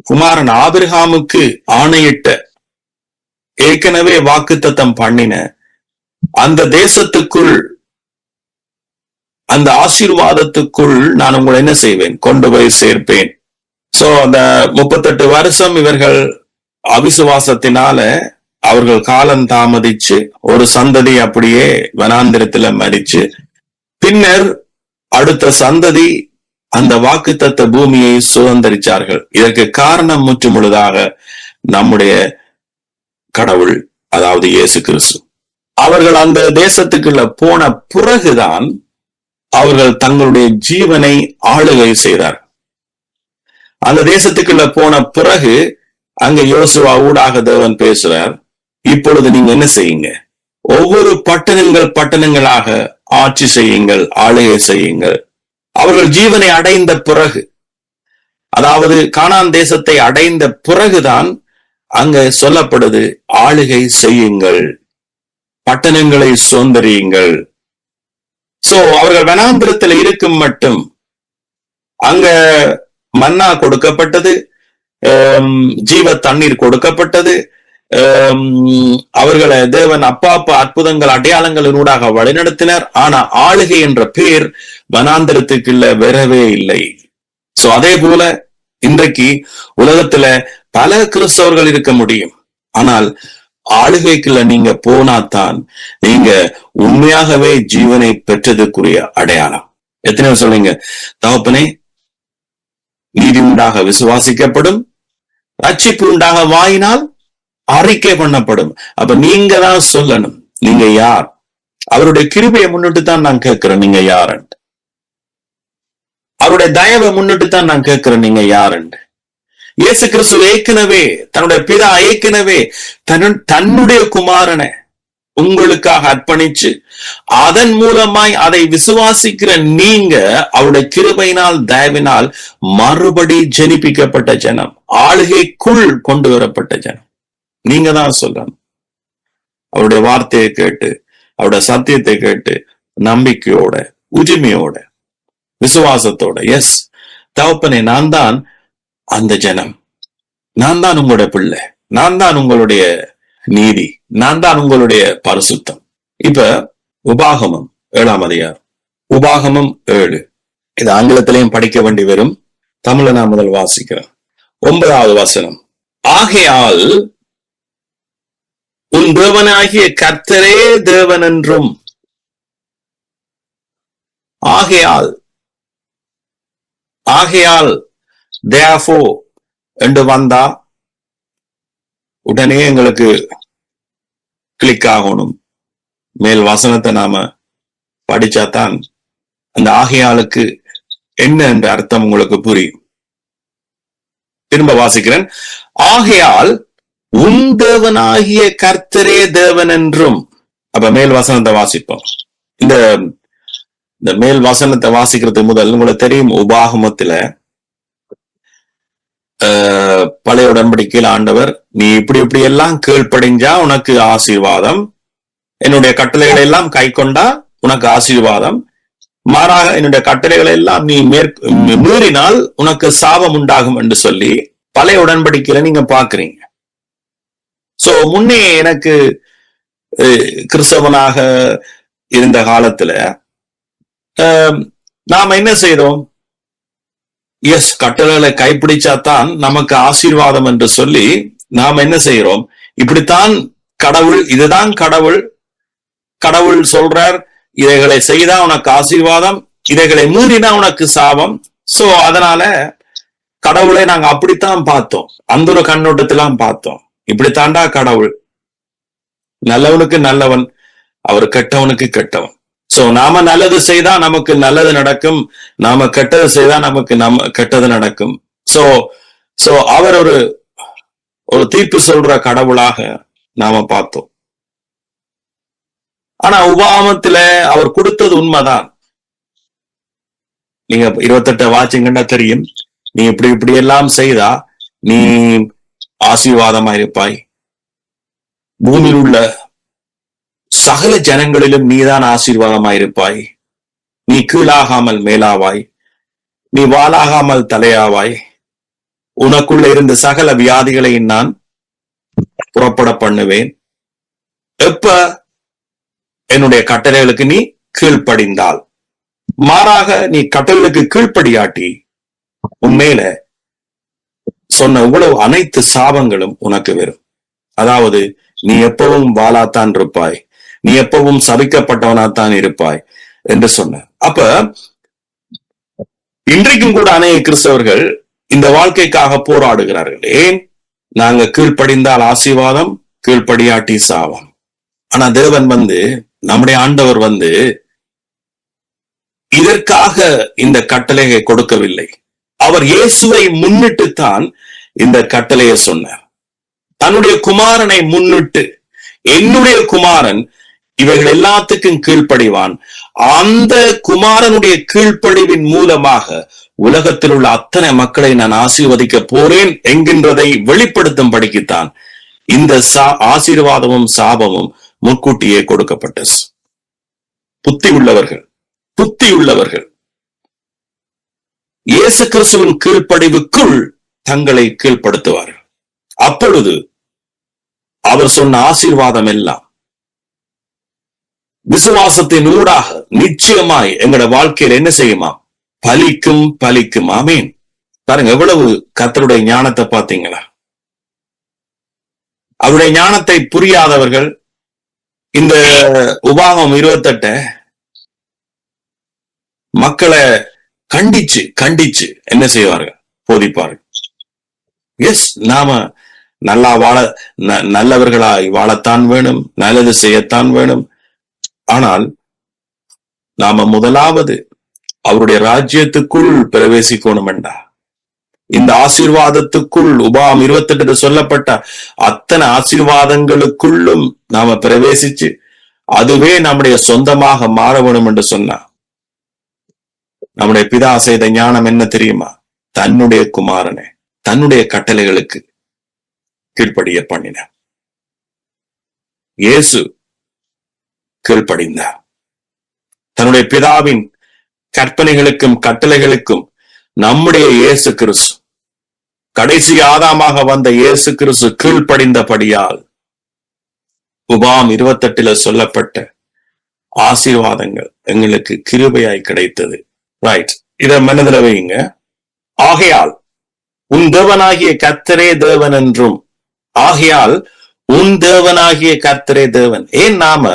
குமாரன் ஆபிரகாமுக்கு ஆணையிட்ட, ஏற்கனவே வாக்குத்தத்தம் பண்ணின அந்த தேசத்துக்குள், அந்த ஆசீர்வாதத்துக்குள் நான் உங்களை என்ன செய்வேன்? கொண்டு போய் சேர்ப்பேன். சோ அந்த 38 வருஷம் இவர்கள் அவிசுவாசத்தினால அவர்கள் காலம் தாமதிச்சு ஒரு சந்ததி அப்படியே வனாந்திரத்துல மரிச்சு, பின்னர் அடுத்த சந்ததி அந்த வாக்குத்தத்த பூமியை சுதந்திரிச்சார்கள். இதற்கு காரணம் முற்றுமுழுதாக நம்முடைய கடவுள், அதாவது இயேசு கிறிஸ்து. அவர்கள் அந்த தேசத்துக்குள்ள போன பிறகுதான் அவர்கள் தங்களுடைய ஜீவனை ஆளுகை செய்தார். அந்த தேசத்துக்குள்ள போன பிறகு அங்க யோசுவா ஊடாக தேவன் பேசுறார், இப்பொழுது நீங்க என்ன செய்யுங்க? ஒவ்வொரு பட்டணங்களாக ஆட்சி செய்யுங்கள், ஆளுகை செய்யுங்கள். அவர்கள் ஜீவனை அடைந்த பிறகு, அதாவது கானான் தேசத்தை அடைந்த பிறகுதான் அங்க சொல்லப்படுது, ஆளுகை செய்யுங்கள், பட்டணங்களை சுதந்திரியுங்கள். சோ அவர்கள் வனாந்திரத்தில் இருக்கும் மட்டும் அங்க மன்னா கொடுக்கப்பட்டது, ஜீவ தண்ணீர் கொடுக்கப்பட்டது, அவர்களை தேவன் அப்பா அற்புதங்கள் அடையாளங்களினூடாக வழிநடத்தினர். ஆனா ஆளுகை என்ற பேர் வனாந்திரத்துக்குள்ள வரவே இல்லை. சோ அதே போல இன்றைக்கு உலகத்துல பல கிறிஸ்தவர்கள் இருக்க முடியும், ஆனால் ஆளுகைக்குள்ள நீங்க போனாதான் நீங்க உண்மையாகவே ஜீவனை பெற்றதுக்குரிய அடையாளம். எத்தனை சொல்றீங்க, தகப்பனே நீதி உண்டாக விசுவாசிக்கப்படும், ரட்சிப்பு உண்டாக வாயினால் அறிக்கை பண்ணப்படும். அப்ப நீங்க தான் சொல்லணும், நீங்க யார்? அவருடைய கிருபையை முன்னிட்டு தான் நான் கேட்கிறேன், நீங்க யாருன்னு. அவருடைய தயவை முன்னிட்டு தான் நான் கேட்கிறேன், நீங்க யாருன்னு. இயேசு கிறிஸ்து ஏற்கனவே தன்னுடைய பிதா ஏற்கனவே தன்னுடைய குமாரனை உங்களுக்காக அர்ப்பணிச்சு அதன் மூலமாய் அதை விசுவாசிக்கிற நீங்க அவருடைய கிருபையினால் தயவினால் மறுபடி ஜெனிப்பிக்கப்பட்ட ஜனம், ஆளுகைக்குள் கொண்டு வரப்பட்ட ஜனம். நீங்க தான் சொல்லணும். அவருடைய வார்த்தையை கேட்டு, அவருடைய சத்தியத்தை கேட்டு, நம்பிக்கையோட, உரிமையோட, விசுவாசத்தோட, எஸ் தகப்பனே நான் தான் அந்த ஜனம், நான் தான் உங்களுடைய பிள்ளை, நான் தான் உங்களுடைய நீதி, நான் தான் உங்களுடைய பரிசுத்தம். இப்ப உபாகமம் 7ஆம் அதிகாரம், உபாகமம் 7, இது ஆங்கிலத்திலையும் படிக்க வேண்டி வரும், தமிழை நான் முதல் வாசிக்கிறேன். 9வது வசனம், ஆகையால் உன் தேவனாகிய கர்த்தரே தேவன் என்றும். ஆகையால் therefore என்று வந்தா உடனே எங்களுக்கு கிளிக் ஆகணும். மேல் வசனத்தை நாம படிச்சாதான் அந்த ஆகையாளுக்கு என்ன என்ற அர்த்தம் உங்களுக்கு புரியும். திரும்ப வாசிக்கிறேன், ஆகையால் உன் தேவனாகிய கர்த்தரே தேவன் என்றும். அப்ப மேல் வசனத்தை வாசிப்போம். இந்த மேல் வசனத்தை வாசிக்கிறது முதல் உங்களுக்கு தெரியும், உபாகமத்துல பழைய உடன்படிக்கையில் ஆண்டவர் நீ இப்படி இப்படி எல்லாம் கீழ்ப்படிஞ்சா உனக்கு ஆசீர்வாதம், என்னுடைய கட்டளைகளை எல்லாம் கை கொண்டா உனக்கு ஆசீர்வாதம், மாறாக என்னுடைய கட்டளைகளை எல்லாம் நீ மீறினால் உனக்கு சாபம் உண்டாகும் என்று சொல்லி பழைய உடன்படிக்கையில நீங்க பாக்குறீங்க. சோ முன்னே எனக்கு கிறிஸ்தவனாக இருந்த காலத்துல நாம என்ன செய்தோம்? எஸ், கட்டளைகளை கைப்பிடிச்சாதான் நமக்கு ஆசீர்வாதம் என்று சொல்லி நாம் என்ன செய்யறோம்? இப்படித்தான் கடவுள், இதுதான் கடவுள், கடவுள் சொல்றார், இதைகளை செய்தா உனக்கு ஆசீர்வாதம், இதைகளை மீறினா உனக்கு சாபம். சோ அதனால கடவுளை நாங்க அப்படித்தான் பார்த்தோம், அந்த ஒரு கண்ணோட்டத்திலாம் பார்த்தோம். இப்படித்தாண்டா கடவுள், நல்லவனுக்கு நல்லவன், அவர் கெட்டவனுக்கு கெட்டவன். சோ நாம நல்லது செய்தா நமக்கு நல்லது நடக்கும், நாம கெட்டது செய்தா நமக்கு கெட்டது நடக்கும். சோ அவர் ஒரு தீர்ப்பு சொல்ற கடவுளாக நாம பார்த்தோம். ஆனா உபாகமத்துல அவர் கொடுத்தது உண்மைதான். நீங்க 28 வாசிங்கன்னா தெரியும். நீ இப்படி எல்லாம் செய்தா நீ ஆசீர்வாதமா இருப்பாய், பூமியில் உள்ள சகல ஜனங்களிலும் நீதான் ஆசீர்வாதமாயிருப்பாய், நீ கீழாகாமல் மேலாவாய், நீ வாளாகாமல் தலையாவாய், உனக்குள்ள இருந்த சகல வியாதிகளை நான் புறப்பட பண்ணுவேன். எப்ப? என்னுடைய கட்டளைகளுக்கு நீ கீழ்ப்படிந்தால். மாறாக நீ கட்டளைகளுக்கு கீழ்ப்படியாட்டி உண்மையில சொன்ன இவ்வளவு அனைத்து சாபங்களும் உனக்கு வரும். அதாவது நீ எப்பவும் வாளாத்தான் இருப்பாய், நீ எப்பவும் சபிக்கப்பட்டவனாத்தான் இருப்பாய் என்று சொன்ன. அப்ப இன்றைக்கும் கூட அநேக கிறிஸ்தவர்கள் இந்த வாழ்க்கைக்காக போராடுகிறார்கள். ஏன்? நாங்க கீழ்ப்படிந்தால் ஆசீர்வாதம், கீழ்ப்படியாட்டி சாபம். ஆனா தேவன் நம்முடைய ஆண்டவர் இதற்காக இந்த கட்டளையை கொடுக்கவில்லை. அவர் இயேசுவை முன்னிட்டுத்தான் இந்த கட்டளையை சொன்னார். தன்னுடைய குமாரனை முன்னிட்டு, என்னுடைய குமாரன் இவைகள் எல்லாத்துக்கும் கீழ்ப்படிவான், அந்த குமாரனுடைய கீழ்ப்படிவின் மூலமாக உலகத்தில் உள்ள அத்தனை மக்களை நான் ஆசீர்வதிக்க போறேன் என்கின்றதை வெளிப்படுத்தும் படிக்குத்தான் இந்த ஆசீர்வாதமும் சாபமும் முன்கூட்டியே கொடுக்கப்பட்ட. புத்தி உள்ளவர்கள் இயேசு கிறிஸ்துவின் கீழ்ப்படிவுக்குள் தங்களை கீழ்ப்படுத்துவார்கள். அப்பொழுது அவர் சொன்ன ஆசீர்வாதம் எல்லாம் விசுவாசத்தின் ஊடாக நிச்சயமாய் எங்களோட வாழ்க்கையில் என்ன செய்யுமா? பலிக்கும். ஆமீன். பாருங்க, எவ்வளவு கர்த்தருடைய ஞானத்தை பார்த்தீங்களா? அவருடைய ஞானத்தை புரியாதவர்கள் இந்த உபாகம் 28 மக்களை கண்டிச்சு என்ன செய்வார்கள்? போதிப்பார்கள். எஸ், நாம நல்லா நல்லவர்களாய் வாழத்தான் வேணும், நல்லது செய்யத்தான் வேணும். ஆனால் நாம முதலாவது அவருடைய ராஜ்யத்துக்குள் பிரவேசிக்கணும் என்றா, இந்த ஆசீர்வாதத்துக்குள் உபாகம் 28 சொல்லப்பட்ட அத்தனை ஆசீர்வாதங்களுக்குள்ளும் நாம பிரவேசிச்சு அதுவே நம்முடைய சொந்தமாக மாற வேணும் என்று சொன்னா, நம்முடைய பிதா செய்த ஞானம் என்ன தெரியுமா? தன்னுடைய குமாரனை தன்னுடைய கட்டளைகளுக்கு கீழ்ப்படிய பண்ணினார். இயேசு கீழ்ப்படிந்தார். தன்னுடைய பிதாவின் கற்பனைகளுக்கும் கட்டளைகளுக்கும் நம்முடைய இயேசு கிறிஸ்து, கடைசி ஆதாமாக வந்த இயேசு கிறிஸ்து கீழ்ப்படிந்தபடியால் உபாகம் 28 சொல்லப்பட்ட ஆசீர்வாதங்கள் எங்களுக்கு கிருபையாய் கிடைத்தது. ரைட், இத மனதில் வைங்க. ஆகையால் உன் தேவனாகிய கர்த்தரே தேவன் என்றும், ஆகையால் உன் தேவனாகிய கர்த்தரே தேவன். ஏன் நாம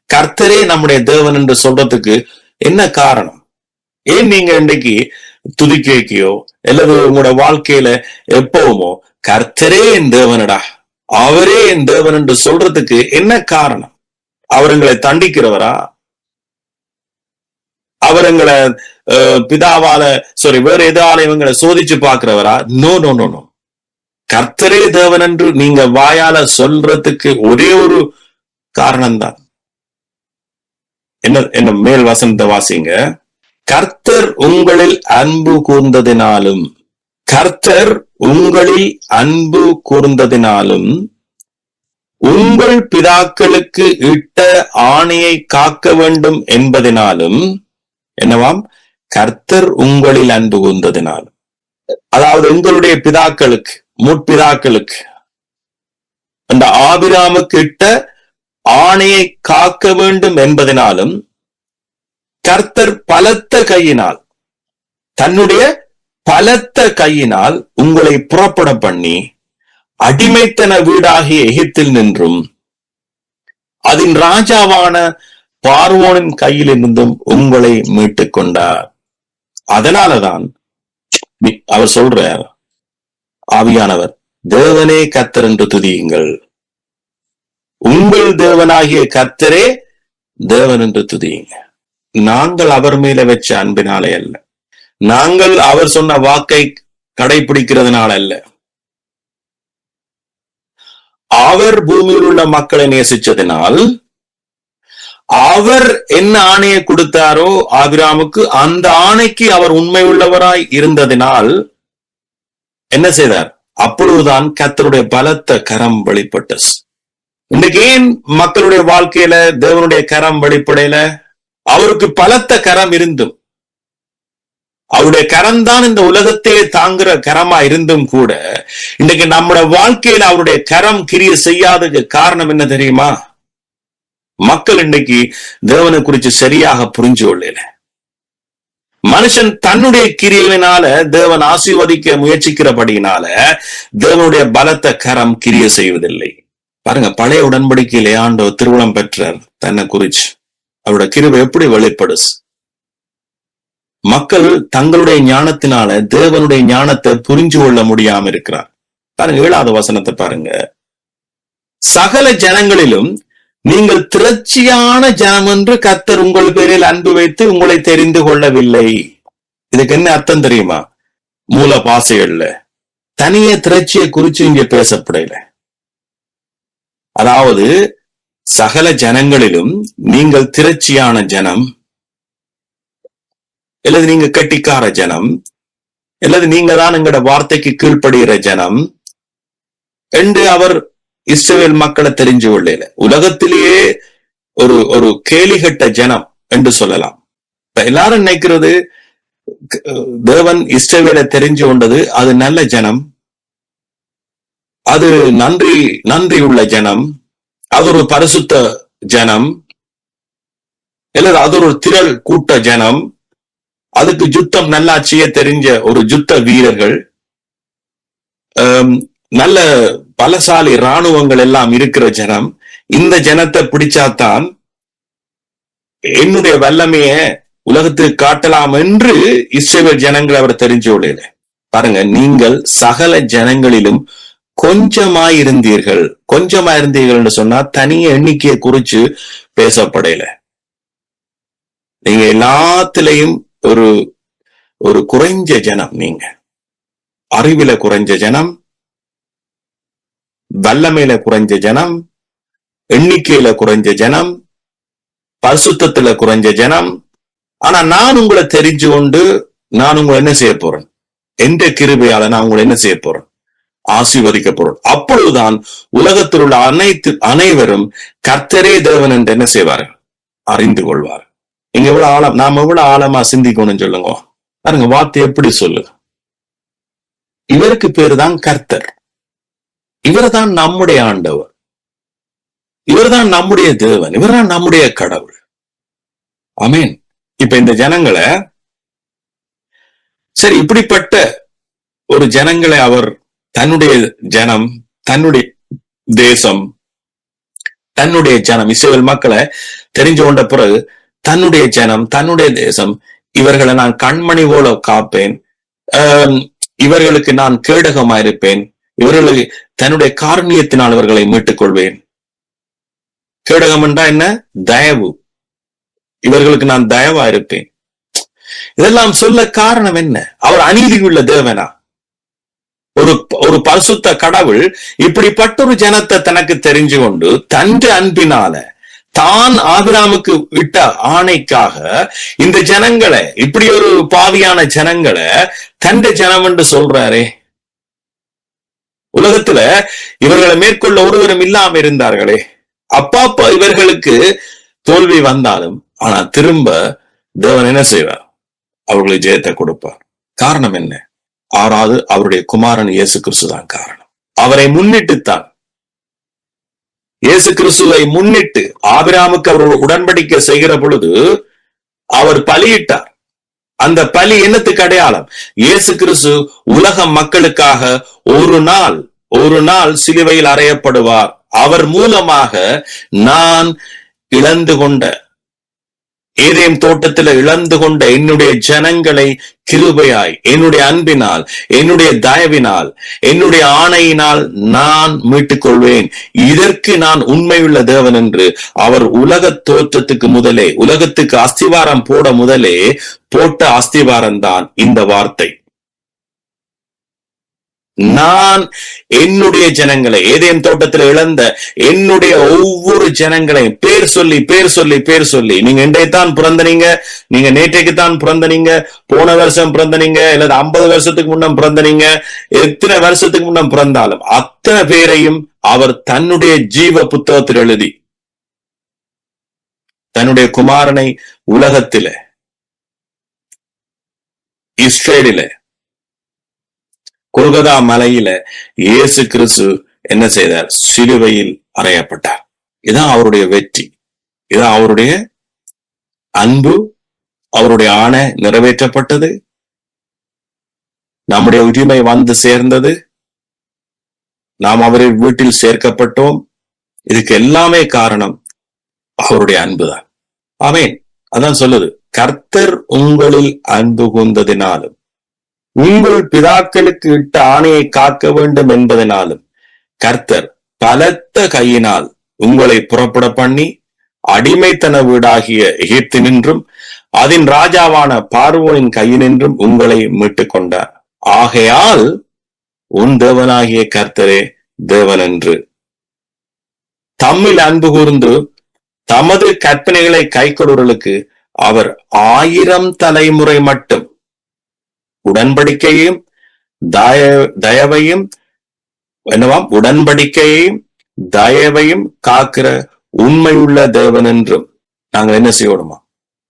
கர்த்தரே நம்முடைய தேவன் என்று சொல்றதுக்கு என்ன காரணம்? ஏன் நீங்க இன்றைக்கு துதிக்கையோ அல்லது உங்களோட வாழ்க்கையில எப்பவுமோ கர்த்தரே என் தேவனடா, அவரே என் தேவன் என்று சொல்றதுக்கு என்ன காரணம்? அவருங்களை தண்டிக்கிறவரா? அவருங்களை பிதாவால வேற ஏதாவது இவங்களை சோதிச்சு பார்க்கிறவரா? No no no no. கர்த்தரே தேவன் என்று நீங்க வாயால சொல்றதுக்கு ஒரே ஒரு காரணம்தான். என்ன மேல் வசனத்தை வாசிங்க. கர்த்தர் உங்களில் அன்பு கூர்ந்ததினாலும், கர்த்தர் உங்களில் அன்பு கூர்ந்ததினாலும், உங்கள் பிதாக்களுக்கு இட்ட ஆணையை காக்க வேண்டும் என்பதினாலும், என்னவாம்? கர்த்தர் உங்களில் அன்பு கூர்ந்ததினாலும். அதாவது உங்களுடைய பிதாக்களுக்கு, முற்பிதாக்களுக்கு, அந்த ஆபிராமுக்கு இட்ட ஆணையை காக்க வேண்டும் என்பதனாலும் கர்த்தர் பலத்த கையினால், தன்னுடைய பலத்த கையினால் உங்களை புறப்பட பண்ணி அடிமைத்தன வீடாகிய எகிப்தில் நின்றும் அதன் ராஜாவான பார்வோனின் கையில் இருந்தும் உங்களை மீட்டுக் கொண்டார். அதனாலதான் அவர் சொல்றார், ஆவியானவர், தேவனே கர்த்தர் என்று துதியுங்கள், உங்கள் தேவனாகிய கர்த்தரே தேவன் என்று துதியுங்க. நாங்கள் அவர் மேல வச்ச அன்பினாலே அல்ல, நாங்கள் அவர் சொன்ன வாக்கை கடைபிடிக்கிறதுனால அல்ல, அவர் பூமியில் உள்ள மக்களை நேசிச்சதினால், அவர் என்ன ஆணையை கொடுத்தாரோ ஆபிராமுக்கு, அந்த ஆணைக்கு அவர் உண்மை உள்ளவராய் இருந்ததினால் என்ன செய்தார்? அப்பொழுதுதான் கர்த்தருடைய பலத்த கரம் வெளிப்பட்டது. இன்னைக்கு ஏன் மக்களுடைய வாழ்க்கையில தேவனுடைய கரம் வெளிப்படையில? அவருக்கு பலத்த கரம் இருந்தும், அவருடைய கரம் தான் இந்த உலகத்தையே தாங்குற கரமா இருந்தும் கூட இன்னைக்கு நம்முடைய வாழ்க்கையில அவருடைய கரம் கிரிய செய்யாததுக்கு காரணம் என்ன தெரியுமா? மக்கள் இன்னைக்கு தேவனை குறித்து சரியாக புரிஞ்சு கொள்ளல. மனுஷன் தன்னுடைய கிரியையினால தேவன் ஆசீர்வதிக்க முயற்சிக்கிறபடியினால தேவனுடைய பலத்த கரம் கிரிய செய்வதில்லை. பாருங்க, பழைய உடன்படிக்கையிலே ஆண்டவர் திருவுளம் பெற்றார் தன்னை குறிச்சு. அவருடைய கிருபை எப்படி வெளிப்படுது? மக்கள் தங்களுடைய ஞானத்தினால தேவனுடைய ஞானத்தை புரிஞ்சு கொள்ள முடியாம இருக்கிறார். பாருங்க 7வது வசனத்தை பாருங்க. சகல ஜனங்களிலும் நீங்கள் திரட்சியான ஜனம் என்று கர்த்தர் உங்கள் பேரில் அன்பு வைத்து உங்களை தெரிந்து கொள்ளவில்லை. இதுக்கு என்ன அர்த்தம் தெரியுமா? மூல பாசைகள்ல தனிய திரட்சியை குறிச்சு இங்க பேசப்படல. அதாவது சகல ஜனங்களிலும் நீங்கள் திரட்சியான ஜனம், அல்லது நீங்க கட்டிக்கார ஜனம், அல்லது நீங்க தான் எங்களோட வார்த்தைக்கு கீழ்ப்படுகிற ஜனம் என்று அவர் இஸ்ரவேல் மக்களை தெரிஞ்சு கொள்ளல. உலகத்திலேயே ஒரு கேலிகட்ட ஜனம் என்று சொல்லலாம். இப்ப எல்லாரும் நினைக்கிறது தேவன் இஸ்ரவேலை தெரிஞ்சு கொண்டது அது நல்ல ஜனம், அது நன்றி உள்ள ஜனம், அது ஒரு பரிசுத்த ஜனம், அல்லது அது ஒரு திரள் கூட்ட ஜனம், அதுக்கு யுத்தம் நல்லா செய்ய தெரிஞ்ச ஒரு யுத்த வீரர்கள், நல்ல பலசாலி இராணுவங்கள் எல்லாம் இருக்கிற ஜனம். இந்த ஜனத்தை பிடிச்சாதான் என்னுடைய வல்லமைய உலகத்துக்கு காட்டலாம் என்று இஸ்ரவேல் ஜனங்கள் அவர் தெரிஞ்சு கொள்ளல. பாருங்க, நீங்கள் சகல ஜனங்களிலும் கொஞ்சமாயிருந்தீர்கள். கொஞ்சமாயிருந்தீர்கள் சொன்னா தனிய எண்ணிக்கையை குறிச்சு பேசப்படையில. நீங்க எல்லாத்திலையும் ஒரு குறைஞ்ச ஜனம். நீங்க அறிவில குறைஞ்ச ஜனம், வல்லமையில குறைஞ்ச ஜனம், எண்ணிக்கையில குறைஞ்ச ஜனம், பரிசுத்தத்துல குறைஞ்ச ஜனம். ஆனா நான் உங்களை தெரிஞ்சு கொண்டு நான் உங்களை என்ன செய்ய போறேன்? எந்த கிருபையால நான் உங்களை என்ன செய்ய போறேன்? ஆசீர்வதிக்க போறேன். அப்பொழுதுதான் உலகத்தில் உள்ள அனைவரும் கர்த்தரே தேவன் என்று என்ன செய்வார்கள்? அறிந்து கொள்வார். இங்க எவ்வளவு ஆழம், நாம எவ்வளவு ஆழமா சிந்திக்கணும்னு சொல்லுங்க. பாருங்க, வார்த்தை எப்படி சொல்லு. இவருக்கு பேரு தான் கர்த்தர், இவர்தான் நம்முடைய ஆண்டவர், இவர்தான் நம்முடைய தேவன், இவர்தான் நம்முடைய கடவுள். ஆமீன். இப்ப இந்த ஜனங்களை, சரி, இப்படிப்பட்ட ஒரு ஜனங்களை அவர் தன்னுடைய ஜனம், தன்னுடைய தேசம், தன்னுடைய ஜனம் இஸ்ரவேல் மக்களை தெரிஞ்சு கொண்ட பிறகு தன்னுடைய ஜனம், தன்னுடைய தேசம், இவர்களை நான் கண்மணி போல காப்பேன், இவர்களுக்கு நான் கேடகமாயிருப்பேன், இவர்களுக்கு தன்னுடைய காரணியத்தினால் இவர்களை மீட்டுக் கொள்வேன். கேடகம் என்றா என்ன? தயவு. இவர்களுக்கு நான் தயவா இருப்பேன். இதெல்லாம் சொல்ல காரணம் என்ன? அவர் அநீதி உள்ள தேவனா? ஒரு பரிசுத்த கடவுள் இப்படிப்பட்ட ஒரு ஜனத்தை தனக்கு தெரிஞ்சு கொண்டு தன் அன்பினால தான் ஆபிரகாமுக்கு விட்ட ஆணைக்காக இந்த ஜனங்களை, இப்படி ஒரு பாவியான ஜனங்களை தன் ஜனம் என்று சொல்றாரே. உலகத்துல இவர்களை மேற்கொள்ள ஒருவரும் இல்லாம இருந்தார்களே. அப்பா இவர்களுக்கு தோல்வி வந்தாலும் ஆனா திரும்ப தேவன் என்ன செய்வார்? அவர்களுக்கு ஜெயத்தை கொடுப்பார். காரணம் என்ன? ஆறாவது, அவருடைய குமாரன் இயேசு கிறிஸ்து தான் காரணம். அவரை முன்னிட்டுத்தான் இயேசு கிறிஸ்துவை முன்னிட்டு ஆபிரகாமுக்கு அவர் உடன்படிக்கை செய்கிற பொழுது அவர் பலியிட்டார். அந்த பலி என்னத்துக்கு அடையாளம்? இயேசு கிறிஸ்து உலக மக்களுக்காக ஒரு நாள் சிலுவையில் அறையப்படுவார். அவர் மூலமாக நான் இழந்து கொண்ட ஏதேன் தோட்டத்தில் இழந்து கொண்ட என்னுடைய ஜனங்களை கிருபையாய், என்னுடைய அன்பினால், என்னுடைய தயவினால், என்னுடைய ஆணையினால் நான் மீட்டுக் கொள்வேன். இதற்கு நான் உண்மையுள்ள தேவன் என்று அவர் உலக தோற்றத்துக்கு முதலே, உலகத்துக்கு அஸ்திவாரம் போட முதலே போட்ட அஸ்திவாரம் தான் இந்த வார்த்தை. நான் என்னுடைய ஜனங்களை, ஏதேன் தோட்டத்தில் இழந்த என்னுடைய ஒவ்வொரு ஜனங்களையும் பேர் சொல்லி, நீங்க இன்றையத்தான் பிறந்தனீங்க, நீங்க நேற்றைக்குத்தான் பிறந்தனீங்க, போன வருஷம் பிறந்தனீங்க, இல்ல 50 வருஷத்துக்கு முன்னம் பிறந்தனீங்க, எத்தனை வருஷத்துக்கு முன்னம் பிறந்தாலும் அத்தனை பேரையும் அவர் தன்னுடைய ஜீவ புத்தகத்தில் எழுதி தன்னுடைய குமாரனை உலகத்தில, இஸ்ரேலில, கொல்கதா மலையில இயேசு கிறிஸ்து என்ன செய்தார்? சிலுவையில் அறையப்பட்டார். இதான் அவருடைய வெற்றி, இதான் அவருடைய அன்பு, அவருடைய ஆணை நிறைவேற்றப்பட்டது, நம்முடைய உரிமை வந்து சேர்ந்தது, நாம் அவரின் வீட்டில் சேர்க்கப்பட்டோம். இதுக்கு எல்லாமே காரணம் அவருடைய அன்புதான். ஆமென். அதான் சொல்லுது, கர்த்தர் உங்களில் அன்பு கூர்ந்ததினாலும் உங்கள் பிதாக்களுக்கு இட்ட ஆணையை காக்க வேண்டும் என்பதனாலும் கர்த்தர் பலத்த கையினால் உங்களை புறப்பட பண்ணி அடிமைத்தன வீடாகிய எகிப்தினின்றும் அதன் ராஜாவான பார்வோனின் கையினின்றும் உங்களை மீட்டுக் கொண்டார். ஆகையால் உன் தேவனாகிய கர்த்தரே தேவன் என்று தம்மில் அன்பு கூர்ந்து தமது கற்பனைகளை கைக்கொள்வர்களுக்கு அவர் 1000 தலைமுறை மட்டும் உடன்படிக்கையும் தயவையும் தயவையும் காக்கிற உண்மையுள்ள தேவன் என்றும் நாங்கள் என்ன செய்யணுமா?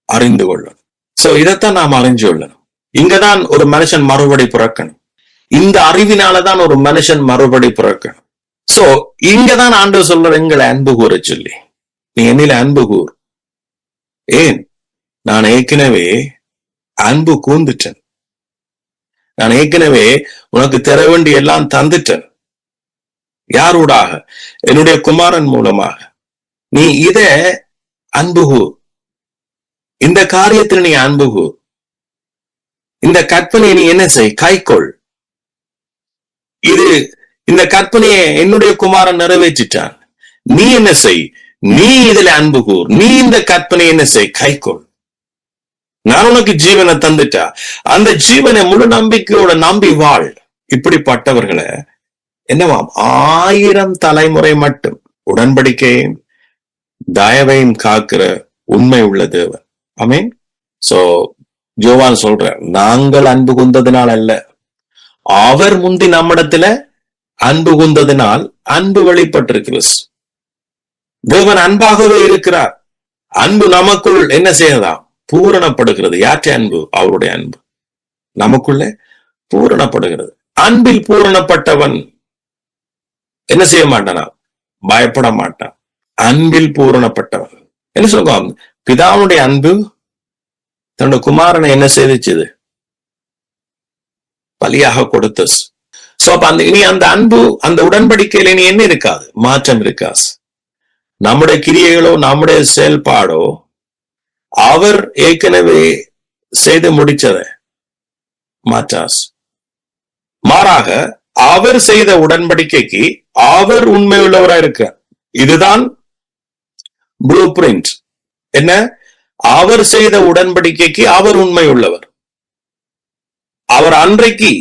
அறிந்து கொள்ளணும். சோ இதைத்தான் நாம் அறிஞ்சு கொள்ளணும். இங்கதான் ஒரு மனுஷன் மறுபடி பிறக்கணும். இந்த அறிவினாலதான் ஒரு மனுஷன் மறுபடி பிறக்கணும். சோ இங்கதான் ஆண்டவர் சொல்ற, எங்களை அன்பு கூற சொல்லி, நீ என்னில அன்பு கூர். ஏன்? நான் ஏற்கனவே அன்பு கூர்ந்துட்டேன். நான் ஏற்கனவே உனக்கு தர வேண்டிய எல்லாம் தந்துட்டேன். யாரூடாக? என்னுடைய குமாரன் மூலமாக. நீ இத அன்புகூர், இந்த காரியத்தில் நீ அன்புகூர், இந்த கற்பனையை நீ என்ன செய்? கைக்கொள். இந்த கற்பனையை என்னுடைய குமாரன் நிறைவேற்றிட்டான். நீ என்ன செய்? நீ இதுல அன்புகூர், நீ இந்த கற்பனை என்ன செய்? கைக்கொள். நான் உனக்கு ஜீவனை தந்துட்டா, அந்த ஜீவனை முழு நம்பிக்கையோட நம்பி வாழ். இப்படிப்பட்டவர்களை என்னவாம்? 1000 தலைமுறை மட்டும் உடன்படிக்கையும் தயவையும் காக்கிற உண்மை உள்ள தேவன். ஆமென். சோ யோவான் சொல்ற, நாங்கள் அன்பு கூர்ந்ததினால் அல்ல, அவர் முந்தி நம்மிடத்துல அன்பு கூர்ந்ததினால் அன்பு வெளிப்பட்டிருக்கிறது. தேவன் அன்பாகவே இருக்கிறார். அன்பு நமக்குள் என்ன செய்யலாம்? பூரணப்படுகிறது. யாற்றை அன்பு? அவருடைய அன்பு நமக்குள்ள பூரணப்படுகிறது. அன்பில் பூரணப்பட்டவன் என்ன செய்ய மாட்டானா? பயப்பட மாட்டான். அன்பில் பூரணப்பட்டவன் என்ன சொல்லுவான்? பிதாவுடைய அன்பு தன்னுடைய குமாரனை என்ன செய்துச்சு? பலியாக கொடுத்தது. சோ அப்ப இனி அந்த அன்பு, அந்த உடன்படிக்கையில இனி என்ன இருக்காது? மாற்றம் இருக்காது. நம்முடைய கிரியைகளோ நம்முடைய செயல்பாடோ அவர் ஏற்கனவே செய்து முடிச்சத மாற்றாஸ். மாறாக அவர் செய்த உடன்படிக்கைக்கு அவர் உண்மையுள்ளவரா இருக்க. இதுதான் ப்ளூ பிரிண்ட். என்ன? அவர் செய்த உடன்படிக்கைக்கு அவர் உண்மை உள்ளவர். அவர் அன்றைக்கு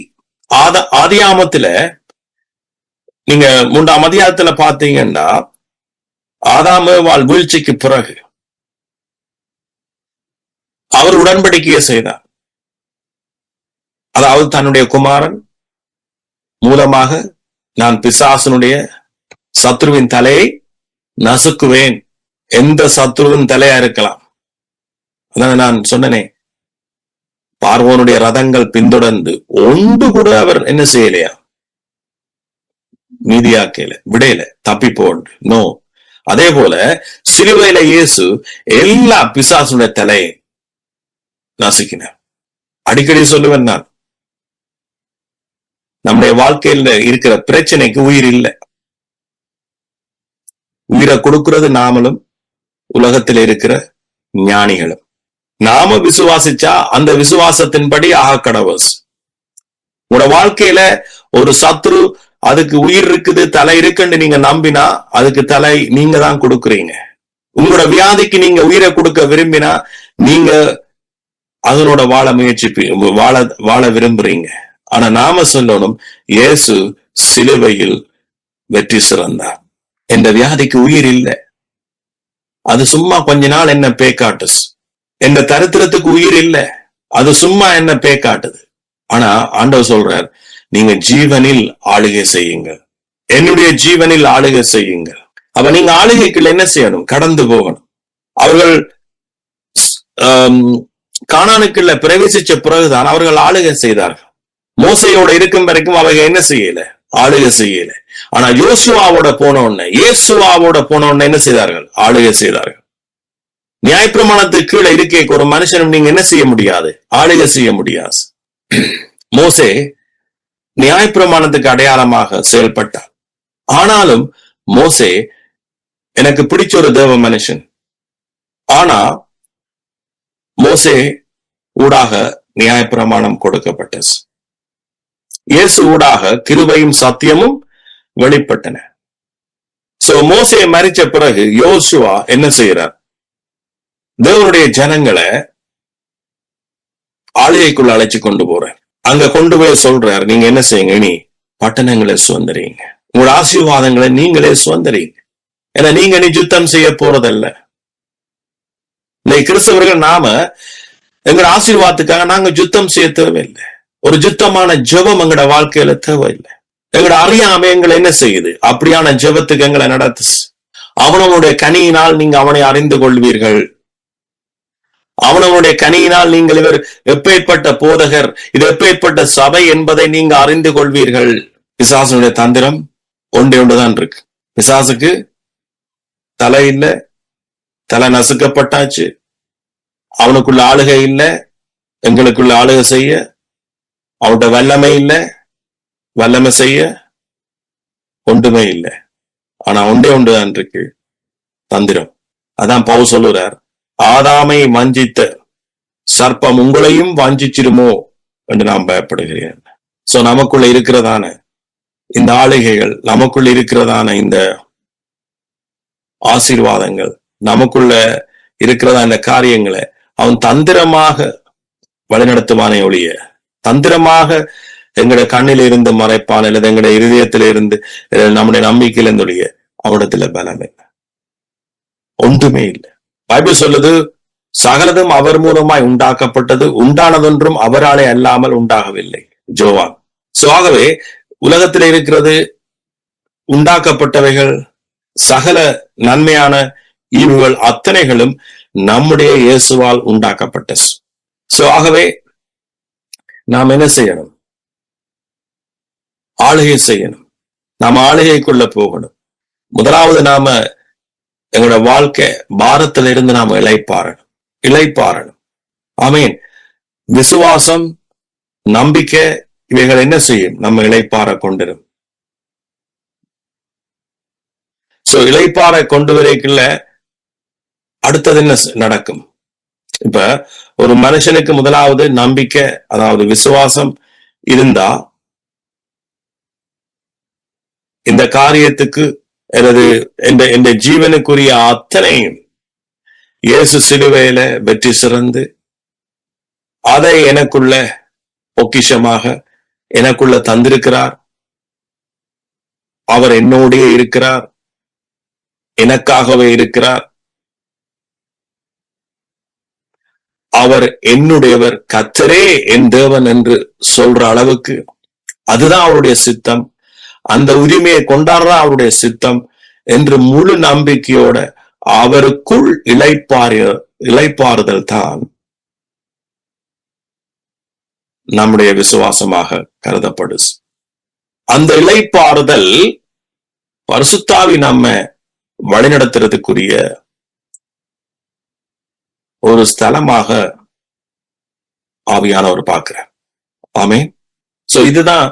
ஆதியாமத்துல நீங்க 3ஆம் அதிகாரத்துல பாத்தீங்கன்னா, ஆதாம் வீழ்ச்சிக்கு பிறகு அவர் உடன்படிக்கையை செய்தார். அதாவது தன்னுடைய குமாரன் மூலமாக நான் பிசாசனுடைய சத்ருவின் தலையை நசுக்குவேன். எந்த சத்ருவின் தலையா இருக்கலாம். அதான் நான் சொன்னனே, பார்வோனுடைய ரதங்கள் பின்தொடர்ந்து ஒன்று கூட அவர் என்ன செய்யலையா? மீதியாக்கையில விடையில தப்பி போண்டு. நோ, அதே போல சிலுவையில இயேசு எல்லா பிசாசுடைய தலையை நசுக்கினார். அடிக்கடி சொல்லுவேன் நான், நம்முடைய வாழ்க்கையில இருக்கிற பிரச்சனைக்கு உயிர் இல்லை. உயிரை கொடுக்கிறது நாமளும் உலகத்தில் இருக்கிற ஞானிகளும். நாம விசுவாசிச்சா அந்த விசுவாசத்தின்படி ஆக கடவுஸ். உங்களோட வாழ்க்கையில ஒரு சத்ரு அதுக்கு உயிர் இருக்குது, தலை இருக்குன்னு நீங்க நம்பினா அதுக்கு தலை நீங்க தான் கொடுக்குறீங்க. உங்களோட வியாதிக்கு நீங்க உயிரை கொடுக்க விரும்பினா நீங்க அதனோட வாழ விரும்புறீங்க. ஆனா நாம சொல்லணும், இயேசு சிலுவையில் வெற்றி சிறந்தார். என்ற வியாதிக்கு உயிர் இல்லை, அது சும்மா கொஞ்ச நாள் என்ன பேக்காட்டுஸ். என்ற தரித்திரத்துக்கு உயிர் இல்லை, அது சும்மா என்ன பேக்காட்டுது. ஆனா ஆண்டவர் சொல்றார், நீங்க ஜீவனில் ஆளுகை செய்யுங்கள், என்னுடைய ஜீவனில் ஆளுகை செய்யுங்கள். அப்ப நீங்க ஆளுகைக்குள்ள என்ன செய்யணும்? கடந்து போகணும். அவர்கள் கானானுக்குள்ள பிரவேசிச்ச பிறகுதான் அவர்கள் ஆளுகை செய்தார்கள். மோசையோட இருக்கும் வரைக்கும் அவங்க என்ன செய்யல? ஆளுகை செய்யல. ஆனா யோசுவாவோட போன உடனே என்ன செய்தார்கள்? ஆளுகை செய்தார்கள். நியாயப்பிரமாணத்துக்கு கீழே இருக்கே ஒரு மனுஷனும் நீங்க என்ன செய்ய முடியாது? ஆளுகை செய்ய முடியாது. மோசே நியாயப்பிரமாணத்துக்கு அடையாளமாக செயல்பட்டார். ஆனாலும் மோசே எனக்கு பிடிச்ச ஒரு தேவ மனுஷன். ஆனா மோசே ஊடாக நியாயப்பிரமாணம் கொடுக்கப்பட்டது. இயேசு ஊடாக கிருபையும் சத்தியமும் வெளிப்பட்டன. சோ மோசே மரிச்ச பிறகு யோசுவா என்ன செய்யறார்? தேவனுடைய ஜனங்களை ஆளுகைக்குள்ள அழைச்சு கொண்டு போறார். அங்க கொண்டு போய் சொல்றார், நீங்க என்ன செய்யுங்க, இனி பட்டணங்களை சுதந்திரீங்க, உங்களோட ஆசீர்வாதங்களை நீங்களே சுதந்திரீங்க. ஏன்னா நீங்க நீ யுத்தம் செய்ய போறதல்ல. இன்னைக்கு கிறிஸ்தவர்கள் நாம எங்களோட ஆசீர்வாதத்துக்காக நாங்க யுத்தம் செய்ய தேவையில்லை. ஒரு யுத்தமான ஜெபம் எங்களோட வாழ்க்கையில தேவையில்லை. எங்களோட அறியாமை எங்களை என்ன செய்யுது? அப்படியான ஜெபத்துக்கு எங்களை நடத்து. அவனவனுடைய கனியினால் நீங்க அவனை அறிந்து கொள்வீர்கள். அவனவனுடைய கனியினால் நீங்கள் இவர் எப்பேற்பட்ட போதகர், இது எப்பேற்பட்ட சபை என்பதை நீங்க அறிந்து கொள்வீர்கள். பிசாசுடைய தந்திரம் ஒன்றுதான் இருக்கு. பிசாசுக்கு தலை இல்ல, தலை நசுக்கப்பட்டாச்சு. அவனுக்குள்ள ஆளுகை இல்லை, எங்களுக்குள்ள ஆளுகை செய்ய. அவனோட வல்லமை இல்லை, வல்லமை செய்ய ஒன்றுமே இல்லை. ஆனா ஒன்றுதான் இருக்கு, தந்திரம். அதான் பவுல் சொல்லுறார், ஆதாமை வஞ்சித்த சர்ப்பம் உங்களையும் வாஞ்சிச்சிருமோ என்று நாம் பயப்படுகிறேன். சோ நமக்குள்ள இருக்கிறதான இந்த ஆளுகைகள், நமக்குள்ள இருக்கிறதான இந்த ஆசீர்வாதங்கள், நமக்குள்ள இருக்கிறதா இந்த காரியங்களை அவன் தந்திரமாக வழிநடத்துவானே ஒழிய, தந்திரமாக எங்களுடைய கண்ணில இருந்து மறைப்பான், அல்லது எங்களுடைய இருதயத்தில இருந்து நம்முடைய நம்பிக்கையில இருந்துடைய அவனிடத்துல பலம் இல்லை, ஒன்றுமே இல்லை. பைபிள் சொல்லுது, சகலதும் அவர் மூலமாய் உண்டாக்கப்பட்டது, உண்டானதொன்றும் அவராலே அல்லாமல் உண்டாகவில்லை. ஜோவான். சோ ஆகவே உலகத்தில் இருக்கிறது, உண்டாக்கப்பட்டவைகள், சகல நன்மையான ஈவுகள் அத்தனைகளும் நம்முடைய இயேசுவால் உண்டாக்கப்பட்ட. சோ ஆகவே நாம் என்ன செய்யணும்? ஆளுகை செய்யணும். நாம் ஆளுகைக்குள்ள போகணும். முதலாவது நாம எங்களோட வாழ்க்கை பாரத்தில இருந்து நாம இளைப்பாறணும். ஆமீன். விசுவாசம், நம்பிக்கை இவைகள் என்ன செய்யும்? நம்ம இளைப்பாற கொண்டிரும். சோ இளைப்பாற கொண்டு வரைக்குள்ள அடுத்தது என்ன நடக்கும்? இப்ப ஒரு மனுஷனுக்கு முதலாவது நம்பிக்கை, அதாவது விசுவாசம் இருந்தா இந்த காரியத்துக்கு எனது இந்த ஜீவனுக்குரிய அத்தனையும் இயேசு சிலுவையில வெற்றி சிறந்து அதை எனக்குள்ள பொக்கிஷமாக எனக்குள்ள தந்திருக்கிறார். அவர் என்னோடே இருக்கிறார், எனக்காகவே இருக்கிறார். அவர் என்னுடையவர், கர்த்தரே என் தேவன் என்று சொல்ற அளவுக்கு அதுதான் அவருடைய சித்தம். அந்த உரிமையை கொண்டாடுறா அவருடைய சித்தம் என்று முழு நம்பிக்கையோட அவருக்குள் இளைப்பாறுதல் தான் நம்முடைய விசுவாசமாக கருதப்படுது. அந்த இளைப்பாறுதல் பரிசுத்தாவி நம்ம வழிநடத்துறதுக்குரிய ஒரு ஸ்தலமாக ஆவியானவர் பார்க்கிறார். ஆமென். சோ இதுதான்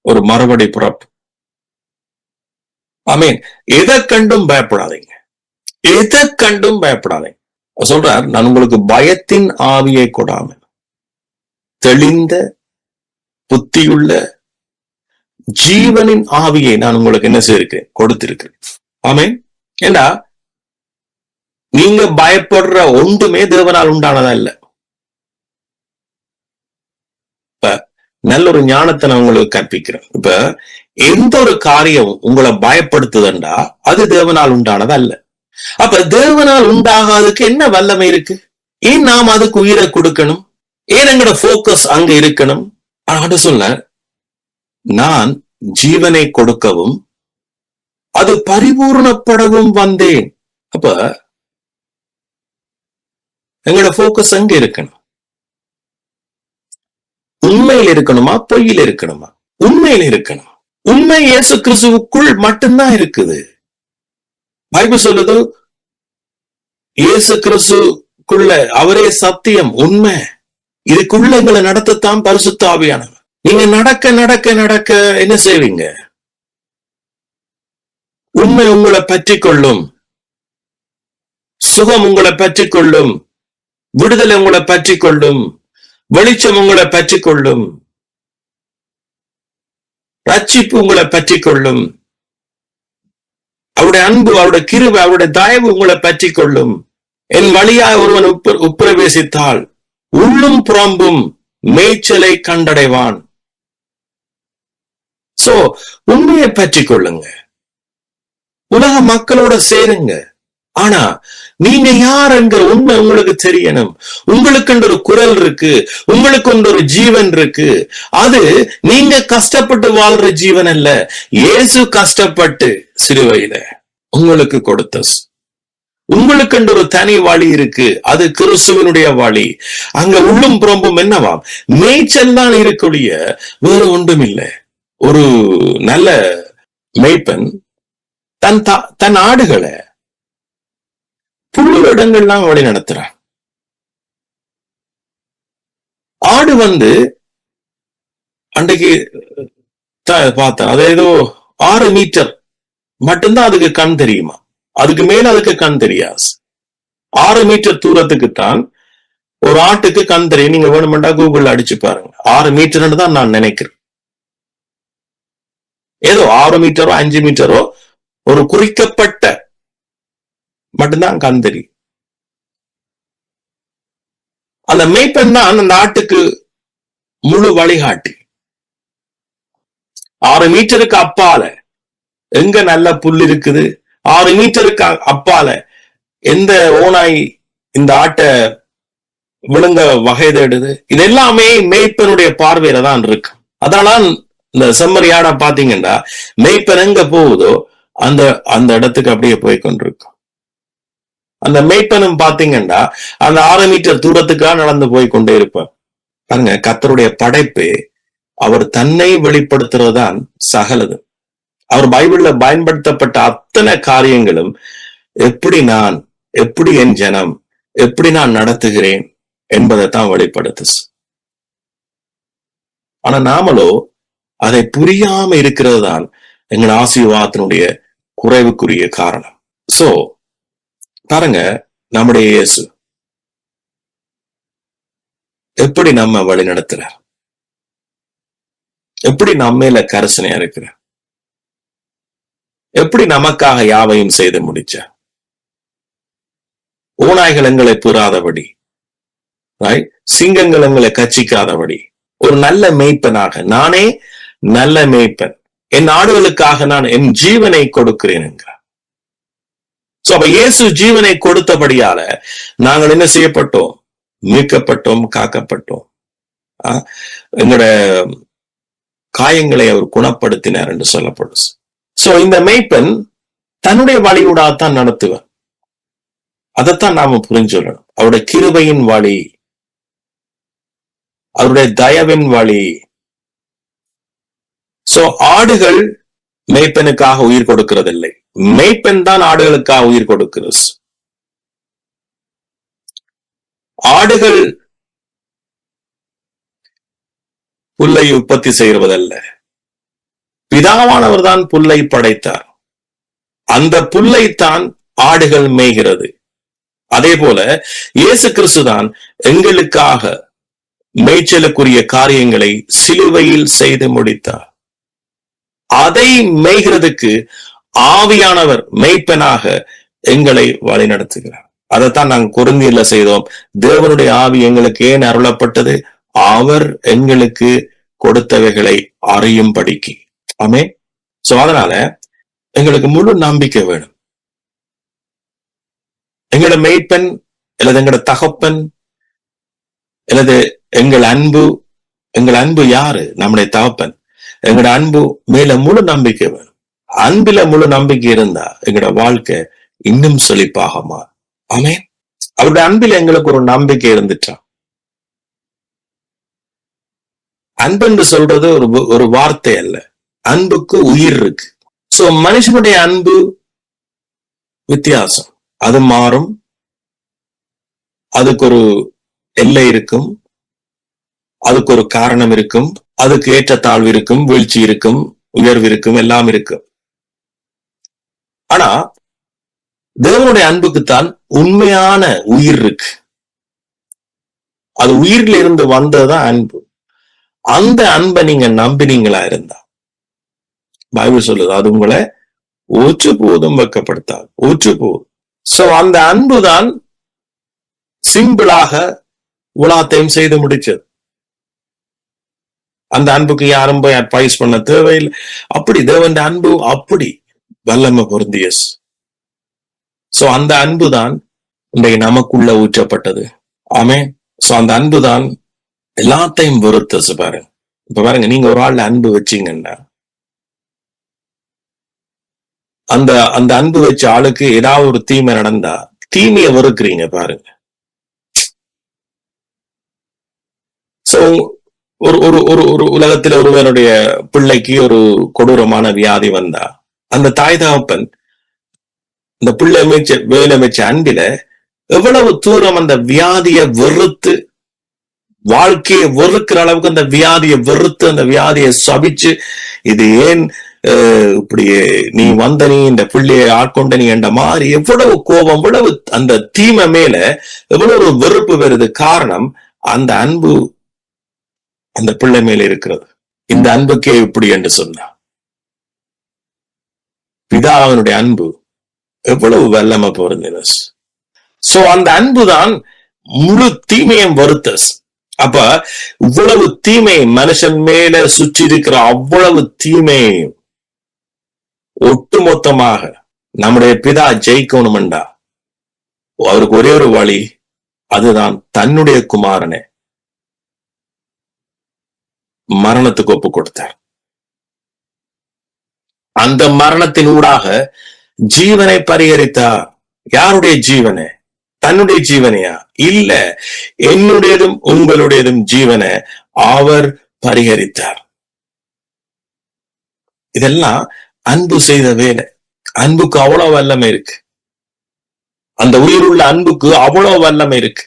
ஒரு மறுபடி பிறப்பு. ஆமென். எதை கண்டும் பயப்படாதீங்க, எதை கண்டும் பயப்படாதீங்க. சொல்றார், நான் உங்களுக்கு பயத்தின் ஆவியை கொடாமல் தெளிந்த புத்தியுள்ள ஜீவனின் ஆவியை நான் உங்களுக்கு என்ன செய்திருக்கேன், கொடுத்திருக்கிறேன். ஆமென். ஏண்டா நீங்க பயப்படுற ஒன்றுமே தேவனால் உண்டானதா இல்ல. இப்ப நல்ல ஒரு ஞானத்தை நான் உங்களுக்கு கற்பிக்கிறேன். இப்ப எந்த ஒரு காரியம் உங்களை பயப்படுத்துதுண்டா அது தேவனால் உண்டானதா இல்ல. அப்ப தேவனால் உண்டாகாதுக்கு என்ன வல்லமை இருக்கு? ஏன் நாம் அதுக்கு உயிரை கொடுக்கணும்? ஏன் எங்களோட போக்கஸ் அங்க இருக்கணும்? ஆனா சொல்ல, நான் ஜீவனை கொடுக்கவும் அது பரிபூர்ணப்படவும் வந்தேன். அப்ப எங்களோட போக்கஸ் அங்க இருக்கணும். உண்மையில் இருக்கணுமா, பொய்யில் இருக்கணுமா? உண்மையில் இருக்கணும். உண்மை இயேசு கிறிஸ்துவுக்குள் மட்டும்தான் இருக்குது. பைபிள் சொல்லுது, இயேசு கிறிஸ்துக்குள்ள அவரே சத்தியம், உண்மை. இதுக்குள்ள எங்களை நடத்தத்தான் பரிசுத்த ஆவியானவர். நீங்க நடக்க நடக்க நடக்க என்ன செய்வீங்க? உண்மை உங்களை பற்றி கொள்ளும், சுகம் உங்களை பற்றி கொள்ளும், விடுதலை உங்களை பற்றி கொள்ளும், வெளிச்சம் உங்களை பற்றி கொள்ளும், ரட்சிப்பு உங்களை பற்றி கொள்ளும், அவருடைய அன்பு, அவருடைய கிருபை, அவருடைய தயவு உங்களை பற்றி கொள்ளும். என் வழியாய் ஒருவன் உப்பிரவேசித்தால் உள்ளும் புறம்பும் மேய்ச்சலை கண்டடைவான். சோ உண்மையை பற்றி கொள்ளுங்க, உலக மக்களோட சேருங்க. ஆனா நீங்க யாருங்கிற உண்மை உங்களுக்கு தெரியணும். உங்களுக்கு ஒரு குரல் இருக்கு, உங்களுக்கு ஒரு ஜீவன் இருக்கு. அது நீங்க கஷ்டப்பட்டு வாழ்ற ஜீவன் அல்ல. இயேசு கஷ்டப்பட்டு சிலுவையில உங்களுக்கு கொடுத்த உங்களுக்கு ஒரு தனி வழி இருக்கு. அது கிறிஸ்துவனுடைய வழி. அங்க உள்ளும் புறம்பும் என்னவாம்? மேய்ச்சல் தான் இருக்கக்கூடிய வேறு ஒன்றும் இல்லை. ஒரு நல்ல மேய்ப்பன் தன் ஆடுகளை புல்லு இடங்கள்லாம் வழி நடத்துறான். ஆடு அன்றைக்கு பார்த்தேன், அது ஏதோ 6 மீட்டர் மட்டும்தான் அதுக்கு கண் தெரியுமா, அதுக்கு மேல அதுக்கு கண் தெரியாது. 6 மீட்டர் தூரத்துக்குத்தான் ஒரு ஆட்டுக்கு கண் தெரியும். நீங்க வேணுமெண்டா கூகுள்ல அடிச்சு பாருங்க. 6 மீட்டர்னு தான் நான் நினைக்கிறேன். ஏதோ 6 மீட்டரோ 5 மீட்டரோ ஒரு குறிக்கப்பட்ட மட்டும்தான் கண் தெரியும். அந்த மேய்ப்பன் தான் அந்த ஆட்டுக்கு முழு வழிகாட்டி. 6 மீட்டருக்கு அப்பால எங்க நல்ல புல் இருக்குது, 6 மீட்டருக்கு அப்பால எந்த ஓனாய் இந்த ஆட்டை விழுங்க வகை தேடுது, இது எல்லாமே மேய்ப்பனுடைய பார்வையில தான் இருக்கு. அதனால இந்த செம்மறியாட பாத்தீங்கன்னா மேய்ப்பன் எங்க போகுதோ அந்த அந்த இடத்துக்கு அப்படியே போய் கொண்டிருக்கும். அந்த மேய்ப்பனும் பாத்தீங்கன்னா அந்த 6 மீட்டர் தூரத்துக்காக நடந்து போய் கொண்டே இருப்பார். பாருங்க, கர்த்தருடைய படைப்பு அவர் தன்னை வெளிப்படுத்துறதுதான் சகலது. அவர் பைபிள்ல பயன்படுத்தப்பட்ட அத்தனை காரியங்களும் எப்படி என் ஜனம், எப்படி நான் நடத்துகிறேன் என்பதைத்தான் வெளிப்படுத்து. ஆனா நாமளோ அதை புரியாம இருக்கிறது தான் எங்கள் ஆசீர்வாதத்தினுடைய குறைவுக்குரிய காரணம். சோ பாருங்க, நம்முடைய இயேசு எப்படி நம்ம வழி நடத்துறார், எப்படி நம்ம மேல கரிசனையா இருக்கிறார், எப்படி நமக்காக யாவையும் செய்து முடிச்சார். ஓநாய்கள் எங்களை புறாதபடி, சிங்கங்கள் எங்களை கச்சிக்காதபடி, ஒரு நல்ல மேய்ப்பனாக, நானே நல்ல மேய்ப்பன், என் ஆடுகளுக்காக நான் என் ஜீவனை கொடுக்கிறேன் என்கிறார். சோ அப்ப இயேசு ஜீவனை கொடுத்தபடியால நாங்கள் என்ன செய்யப்பட்டோம்? மீட்கப்பட்டோம், காக்கப்பட்டோம். எங்களோட காயங்களை அவர் குணப்படுத்தினார் என்று சொல்லப்படும். சோ இந்த மேய்ப்பன் தன்னுடைய வழியூடாத்தான் நடத்துவார். அதைத்தான் நாம புரிஞ்சுள்ளணும். அவருடைய கிருபையின் வழி, அவருடைய தயவின் வழி. சோ ஆடுகள் மேய்ப்பனுக்காக உயிர் கொடுக்கிறதில்லை. மேய்ப்பன் தான் ஆடுகளுக்காக உயிர் கொடுக்கிறது. ஆடுகள் புல்லை உற்பத்தி செய்வதல்ல, பிதாவானவர் தான் புல்லை படைத்தார். அந்த புல்லைத்தான் ஆடுகள் மேய்கிறது. அதே போல இயேசு கிறிஸ்து தான் எங்களுக்காக மேய்ச்சலுக்குரிய காரியங்களை சிலுவையில் செய்து முடித்தார். அதை மேய்கிறதுக்கு ஆவியானவர் மேய்ப்பனாக எங்களை வழிநடத்துகிறார். அதைத்தான் நாங்கள் கொரிந்தியர்ல செய்தோம். தேவனுடைய ஆவி எங்களுக்கு ஏன் அருளப்பட்டது? அவர் எங்களுக்கு கொடுத்தவைகளை அறியும்படிக்கு. ஆமே. சோ அதனால எங்களுக்கு முழு நம்பிக்கை வேணும். எங்களோட மேய்ப்பன் அல்லது எங்களோட தகப்பன் அல்லது எங்கள் அன்பு யாரு? நம்முடைய தகப்பன். எங்களோட அன்பு மேல முழு நம்பிக்கை வேணும். அன்பில முழு நம்பிக்கை இருந்தா எங்களோட வாழ்க்கை இன்னும் செழிப்பாக மாறும். ஆமே. அவருடைய அன்பில் எங்களுக்கு ஒரு நம்பிக்கை இருந்துட்டா. அன்பு என்று சொல்றது ஒரு வார்த்தை அல்ல, அன்புக்கு உயிர் இருக்கு. சோ மனுஷனுடைய அன்பு வித்தியாசம், அது மாறும், அதுக்கு ஒரு எல்லை இருக்கும், அதுக்கு ஒரு காரணம் இருக்கும், அதுக்கு ஏற்றத்தாழ்வு இருக்கும், வீழ்ச்சி இருக்கும், உயர்வு இருக்கும், எல்லாம் இருக்கும். ஆனா தேவனுடைய அன்புக்குத்தான் உண்மையான உயிர் இருக்கு. அது உயிரில இருந்து வந்ததுதான் அன்பு. அந்த அன்பை நீங்க நம்பினீங்களா இருந்தா பைபிள் சொல்லுது, அது உங்களை ஒற்று போதும் வெட்கப்படுத்தாது, ஒற்று போதும். சோ அந்த அன்புதான் சிம்பிளாக உலாத்தையும் செய்து முடிச்சது. அந்த அன்புக்கு யாரும் போய் அட்வைஸ் பண்ண தேவையில்லை. அப்படி தேவன் அன்பு அப்படி வல்லமை பொருந்திய. சோ அந்த அன்புதான் இன்றைக்கு நமக்குள்ள ஊற்றப்பட்டது. ஆமே. சோ அந்த அன்புதான் எல்லாத்தையும் வெறுத்தது. பாருங்க, இப்ப பாருங்க, நீங்க ஒரு ஆள்ல அன்பு வச்சீங்கன்னா அந்த அன்பு வச்ச ஆளுக்கு ஏதாவது ஒரு தீமை நடந்தா தீமையை வெறுக்கிறீங்க பாருங்க. சோ ஒரு உலகத்துல ஒருவருடைய பிள்ளைக்கு ஒரு கொடூரமான வியாதி வந்தா அந்த தாய் தகப்பன் இந்த பிள்ளை வேலை வச்ச அன்பில எவ்வளவு தூரம் அந்த வியாதியை வெறுத்து, வாழ்க்கையை வெறுக்கிற அளவுக்கு அந்த வியாதியை வெறுத்து, அந்த வியாதியை சபிச்சு, இது ஏன் இப்படி நீ வந்த, நீ இந்த பிள்ளையை ஆட்கொண்ட நீ என்ற மாதிரி எவ்வளவு கோபம், எவ்வளவு அந்த தீமை மேல எவ்வளவு ஒரு வெறுப்பு வருது. காரணம் அந்த அன்பு அந்த பிள்ளை மேல இருக்கிறது. இந்த அன்புக்கே இப்படி என்று சொன்னா பிதாவினுடைய அன்பு எவ்வளவு வல்லமை பொருந்தின. சோ அந்த அன்புதான் முழு தீமையும் வெறுத்தஸ். அப்ப இவ்வளவு தீமை மனுஷன் மேல சுற்றி இருக்கிற அவ்வளவு தீமையையும் ஒட்டுமொத்தமாக நம்முடைய பிதா ஜெயிக்கணும்டா அவருக்கு ஒரே ஒரு வழி, அதுதான் தன்னுடைய குமாரனை மரணத்துக்கு ஒப்பு கொடுத்தார். அந்த மரணத்தின் ஊடாக ஜீவனை பரிகரித்தார். யாருடைய ஜீவனை? தன்னுடைய ஜீவனையா? இல்ல, என்னுடையதும் உங்களுடையதும் ஜீவனை அவர் பரிகரித்தார். இதெல்லாம் அன்பு செய்த வேலை. அன்புக்கு அவ்வளவு வல்லமை இருக்கு. அந்த உயிருள்ள அன்புக்கு அவ்வளவு வல்லமை இருக்கு.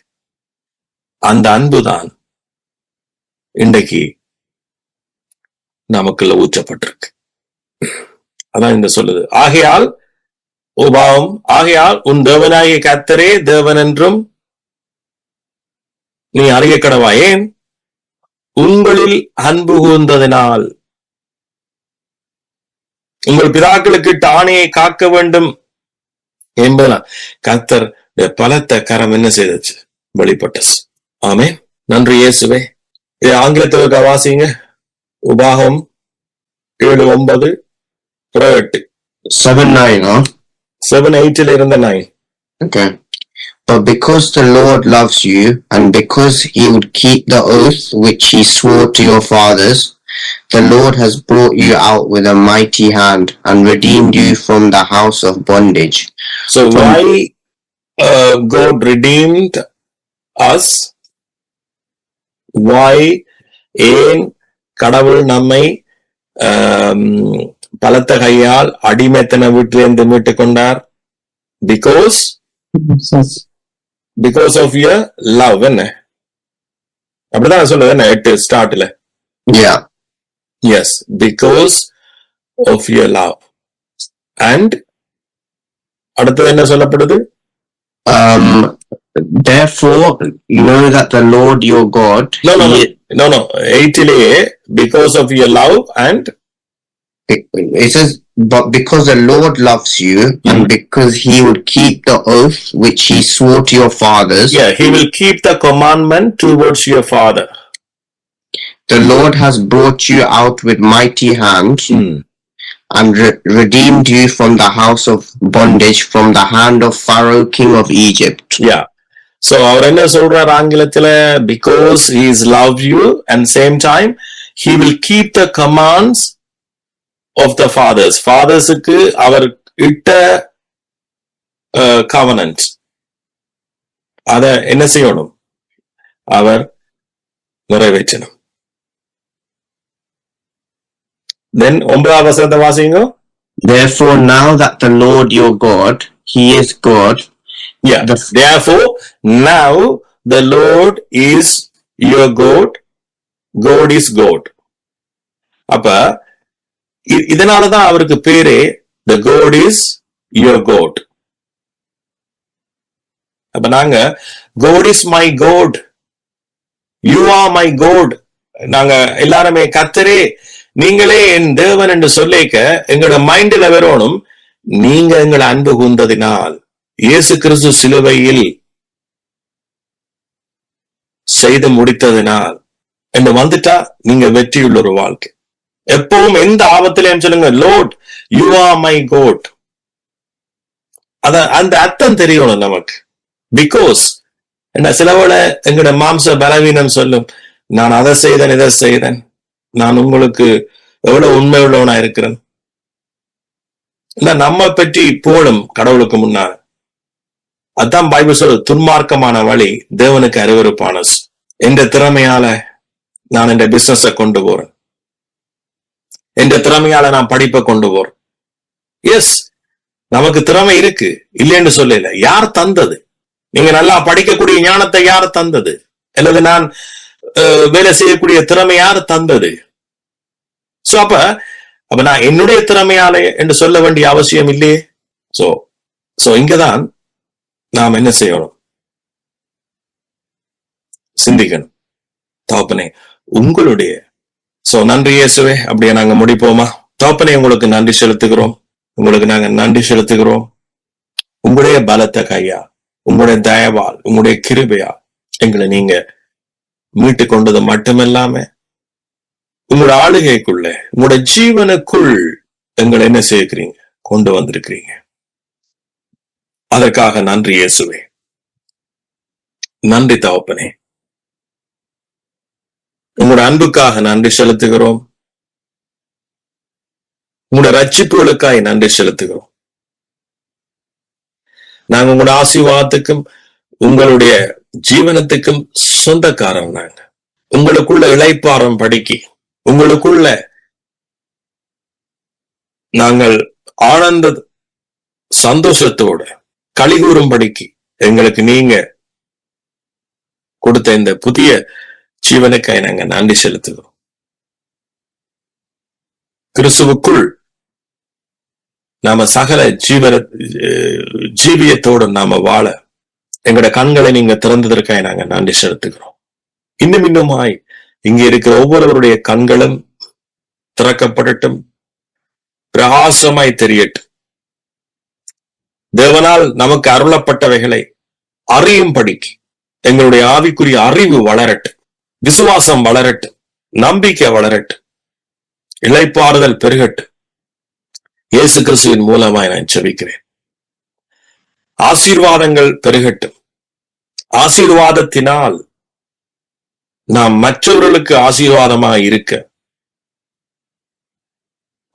அந்த அன்புதான் இன்றைக்கு நமக்குள்ள ஊற்றப்பட்டிருக்கு. அதான் இந்த சொல்லுது, ஆகையால் உன் தேவனாகிய கர்த்தரே தேவன் என்றும் நீ அறிய கடவா. ஏன்? உங்களில் அன்பு கூர்ந்ததினால். உங்கள் பிதாக்களுக்கு ஆணையை காக்க வேண்டும் என்பதெல்லாம் கர்த்தர் பலத்த கரம் என்ன செய்தச்சு? வெளிப்பட்டுச்சு. ஆமே. நன்றி இயேசுவே. இது ஆங்கிலத்தில் வாசிங்க. உபாகம் 7:9-8. 7:9. 7:8 இருந்த 9. Okay. But because the Lord loves you, and because he would keep the oath which he swore to your fathers, the Lord has brought you out with a mighty hand and redeemed you from the house of bondage. So why God redeemed us? Why? ஏன் கடவுள் நம்மை பலத்த கையால் அடிமைத்தன வீட்டிலிருந்து மீட்டு கொண்டார். Because of your love. என்ன அப்படிதான் சொல்லுது என்ன 8 ஸ்டார்ட்ல. Yeah. Yes, because of your love. And அடுத்தது என்ன சொல்லப்படுது? Therefore, know that the Lord your God. No. 8லயே because of your love and it says, but because the Lord loves you and because he would keep the oath which he swore to your fathers. Yeah, he will keep the commandment towards your father. The Lord has brought you out with mighty hand and redeemed you from the house of bondage, from the hand of Pharaoh, king of Egypt. Yeah. So அவர் என்ன சொல்றார் ஆங்கிலத்துல? Because he is loved you and same time he will keep the commands of the fathers. Fathersக்கு அவர் இட்ட covenant அத என்ன செய்யணும்? அவர் நிறைவேற்றணும். Then 9வது வசனத்தை வாசிங்க. Therefore, now that the Lord your God, he is God. Yeah. Therefore, now the Lord is your God. God is God. அப்ப இதனாலதான் அவருக்கு பேரே the God is your God. அப்ப நாங்க God is my God, you are my God, நாங்க எல்லாருமே கர்த்தரே நீங்களே என் தேவன் என்று சொல்லிக்க எங்களோட மைண்ட்ல வரணும், நீங்க எங்களை அன்பு கூர்ந்ததினால், இயேசு கிறிஸ்து சிலுவையில் செய்து முடித்ததினால் என்று வந்துட்டா நீங்க வெற்றியுள்ள ஒரு வாழ்க்கை. எப்பவும் எந்த ஆபத்திலையும் சொல்லுங்க, Lord you are my God. அந்த அர்த்தம் தெரியணும் நமக்கு. பிகாஸ் என்ன சிலவோட எங்களோட மாம்ச பலவீனம் சொல்லும், நான் அதை செய்தேன் இதை செய்தேன், நான் உங்களுக்கு எவ்வளவு உண்மை உள்ளவனா இருக்கிறேன். நம்ம பற்றி போடும் கடவுளுக்கு முன்னால. அதான் பைபிள் சொல்ல, துன்மார்க்கமான வழி தேவனுக்கு அருவருப்பான. என்ற திறமையால நான் இந்த பிசினஸ கொண்டு போறேன், என்ற திறமையால நான் படிப்பை கொண்டு போறேன். எஸ், நமக்கு திறமை இருக்கு, இல்லைன்னு சொல்லல. யார் தந்தது? நீங்க நல்லா படிக்கக்கூடிய ஞானத்தை யார் தந்தது? அல்லது நான் வேலை செய்யக்கூடிய திறமை யார் தந்தது? சோ அப்ப நான் என்னுடைய திறமையாலே என்று சொல்ல வேண்டிய அவசியம் இல்லையே. சோ இங்கதான் நாம் என்ன செய்யணும்? சிந்திக்கணும். தகப்பனே உங்களுடைய நன்றி இயேசுவே. அப்படியே நாங்க முடிப்போமா? தகப்பனே உங்களுக்கு நன்றி செலுத்துகிறோம், உங்களுக்கு நாங்க நன்றி செலுத்துகிறோம். உங்களுடைய பலத்த கையா, உங்களுடைய தயவால், உங்களுடைய கிருபையா எங்களை நீங்க மீட்டு கொண்டது மட்டுமில்லாம உங்களோட ஆளுகைக்குள்ள, உங்களோட ஜீவனுக்குள் எங்களை என்ன செய்கிறீங்க? கொண்டு வந்திருக்கிறீங்க. அதற்காக நன்றி இயேசுவே. நன்றி தகப்பனே. உங்களோட அன்புக்காக நன்றி செலுத்துகிறோம். உங்களோட ரட்சிப்புகளுக்காய் நன்றி செலுத்துகிறோம். நாங்க உங்களோட ஆசீர்வாதத்துக்கும் உங்களுடைய ஜீவனத்துக்கும் சொந்தக்காரன். நாங்க உங்களுக்குள்ள இளைப்பாறம் படிக்கி, உங்களுக்குள்ள நாங்கள் ஆனந்த சந்தோஷத்தோட களிகூறும்படிக்கு எங்களுக்கு நீங்க கொடுத்த இந்த புதிய ஜீவனுக்காய் நாங்க நன்றி செலுத்துகிறோம். கிறிஸ்துவுக்குள் நாம சகல ஜீவியத்தோடு நாம வாழ எங்களோட கண்களை நீங்க திறந்ததற்காக நாங்க நன்றி செலுத்துகிறோம். இன்னுமாய் இங்க இருக்கிற ஒவ்வொருவருடைய கண்களும் திறக்கப்படட்டும், பிரகாசமாய் தெரியட்டும். தேவனால் நமக்கு அருளப்பட்டவைகளை அறியும்படிக்கு எங்களுடைய ஆவிக்குரிய அறிவு வளரட்டும், விசுவாசம் வளரட்டும், நம்பிக்கை வளரட்டும், இளைப்பாறுதல் பெருகட்டும். இயேசு கிறிஸ்துவின் மூலமாய் நான் ஜெபிக்கிறேன். ஆசீர்வாதங்கள் பெருகட்டும். ஆசீர்வாதத்தினால் நாம் மற்றவர்களுக்கு ஆசீர்வாதமாக இருக்க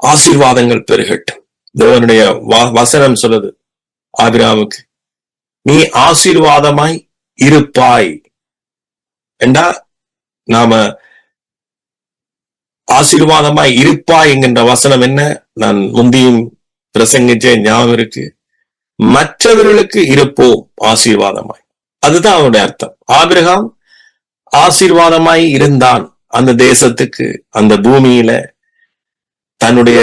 ஆசீர்வாதங்கள் பெருகட்டும். தேவனுடைய வசனம் சொல்லுது ஆபிரகாமுக்கு, நீ ஆசீர்வாதமாய் இருப்பாய் என்றா நாம ஆசீர்வாதமாய் இருப்பாய் என்கின்ற வசனம் என்ன? நான் முந்தியும் பிரசங்கிச்ச ஞாபகம் இருக்கு. மற்றவர்களுக்கு இருப்போம் ஆசீர்வாதமாய். அதுதான் அவனுடைய அர்த்தம். ஆபிரகாம் ஆசீர்வாதமாய் இருந்தான் அந்த தேசத்துக்கு, அந்த பூமியில, தன்னுடைய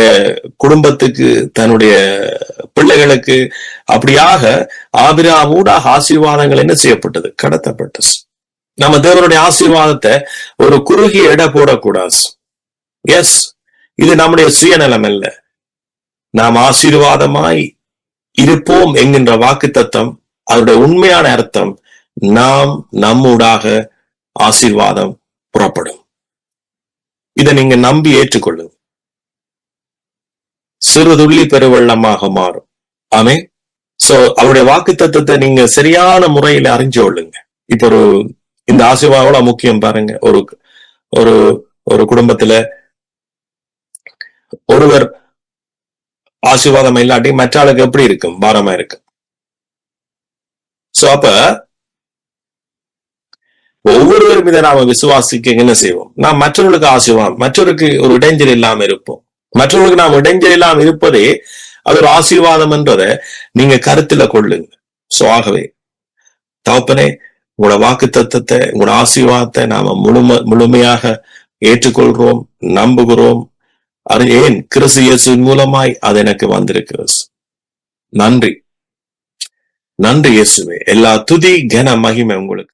குடும்பத்துக்கு, தன்னுடைய பிள்ளைகளுக்கு. அப்படியாக ஆபிரகாமூடாக ஆசீர்வாதங்கள் என்ன செய்யப்பட்டது? கடத்தப்பட்டது. நம்ம தேவனுடைய ஆசீர்வாதத்தை ஒரு குறுகிய எடை போடக்கூடாது. எஸ், இது நம்முடைய சுயநலம் அல்ல. நாம் ஆசீர்வாதமாய் இருப்போம் என்கின்ற வாக்கு தத்தம், அதனுடைய உண்மையான அர்த்தம், நாம் நம்மூடாக ஆசீர்வாதம் புறப்படும். இதை நீங்க நம்பி ஏற்றுக்கொள்ளுங்க. சிறுதுள்ளி பெருவெள்ளமாக மாறும். ஆமே. சோ அவருடைய வாக்கு தத்தத்தை நீங்க சரியான முறையில அறிஞ்சு கொள்ளுங்க. இப்ப இந்த ஆசீர்வாதம் எவ்வளவு முக்கியம் பாருங்க. ஒரு குடும்பத்துல ஒருவர் ஆசீர்வாதம் இல்லாட்டி மற்ற ஆளுக்கு எப்படி இருக்கும்? பாரமா இருக்கு. சோ அப்ப ஒவ்வொருவரும் இதை நாம விசுவாசிக்க என்ன செய்வோம்? நாம் மற்றவர்களுக்கு ஆசீர்வாதம், மற்றவருக்கு ஒரு இடைஞ்சல் இல்லாம இருப்போம். மற்றவர்களுக்கு நாம் இடைஞ்சல் இல்லாம இருப்பதே அது ஒரு ஆசீர்வாதம் என்றதை நீங்க கருத்துல கொள்ளுங்க. சோ ஆகவே தகப்பனே, உங்களோட வாக்கு தத்தத்தை, உங்களோட ஆசீர்வாதத்தை நாம முழுமையாக ஏற்றுக்கொள்கிறோம், நம்புகிறோம். ஏன்? கிறிஸ்து இயேசுவின் மூலமாய் அது எனக்கு வந்திருக்கிறது. நன்றி, நன்றி இயேசுவே. எல்லா துதி கன மகிமை உங்களுக்கு.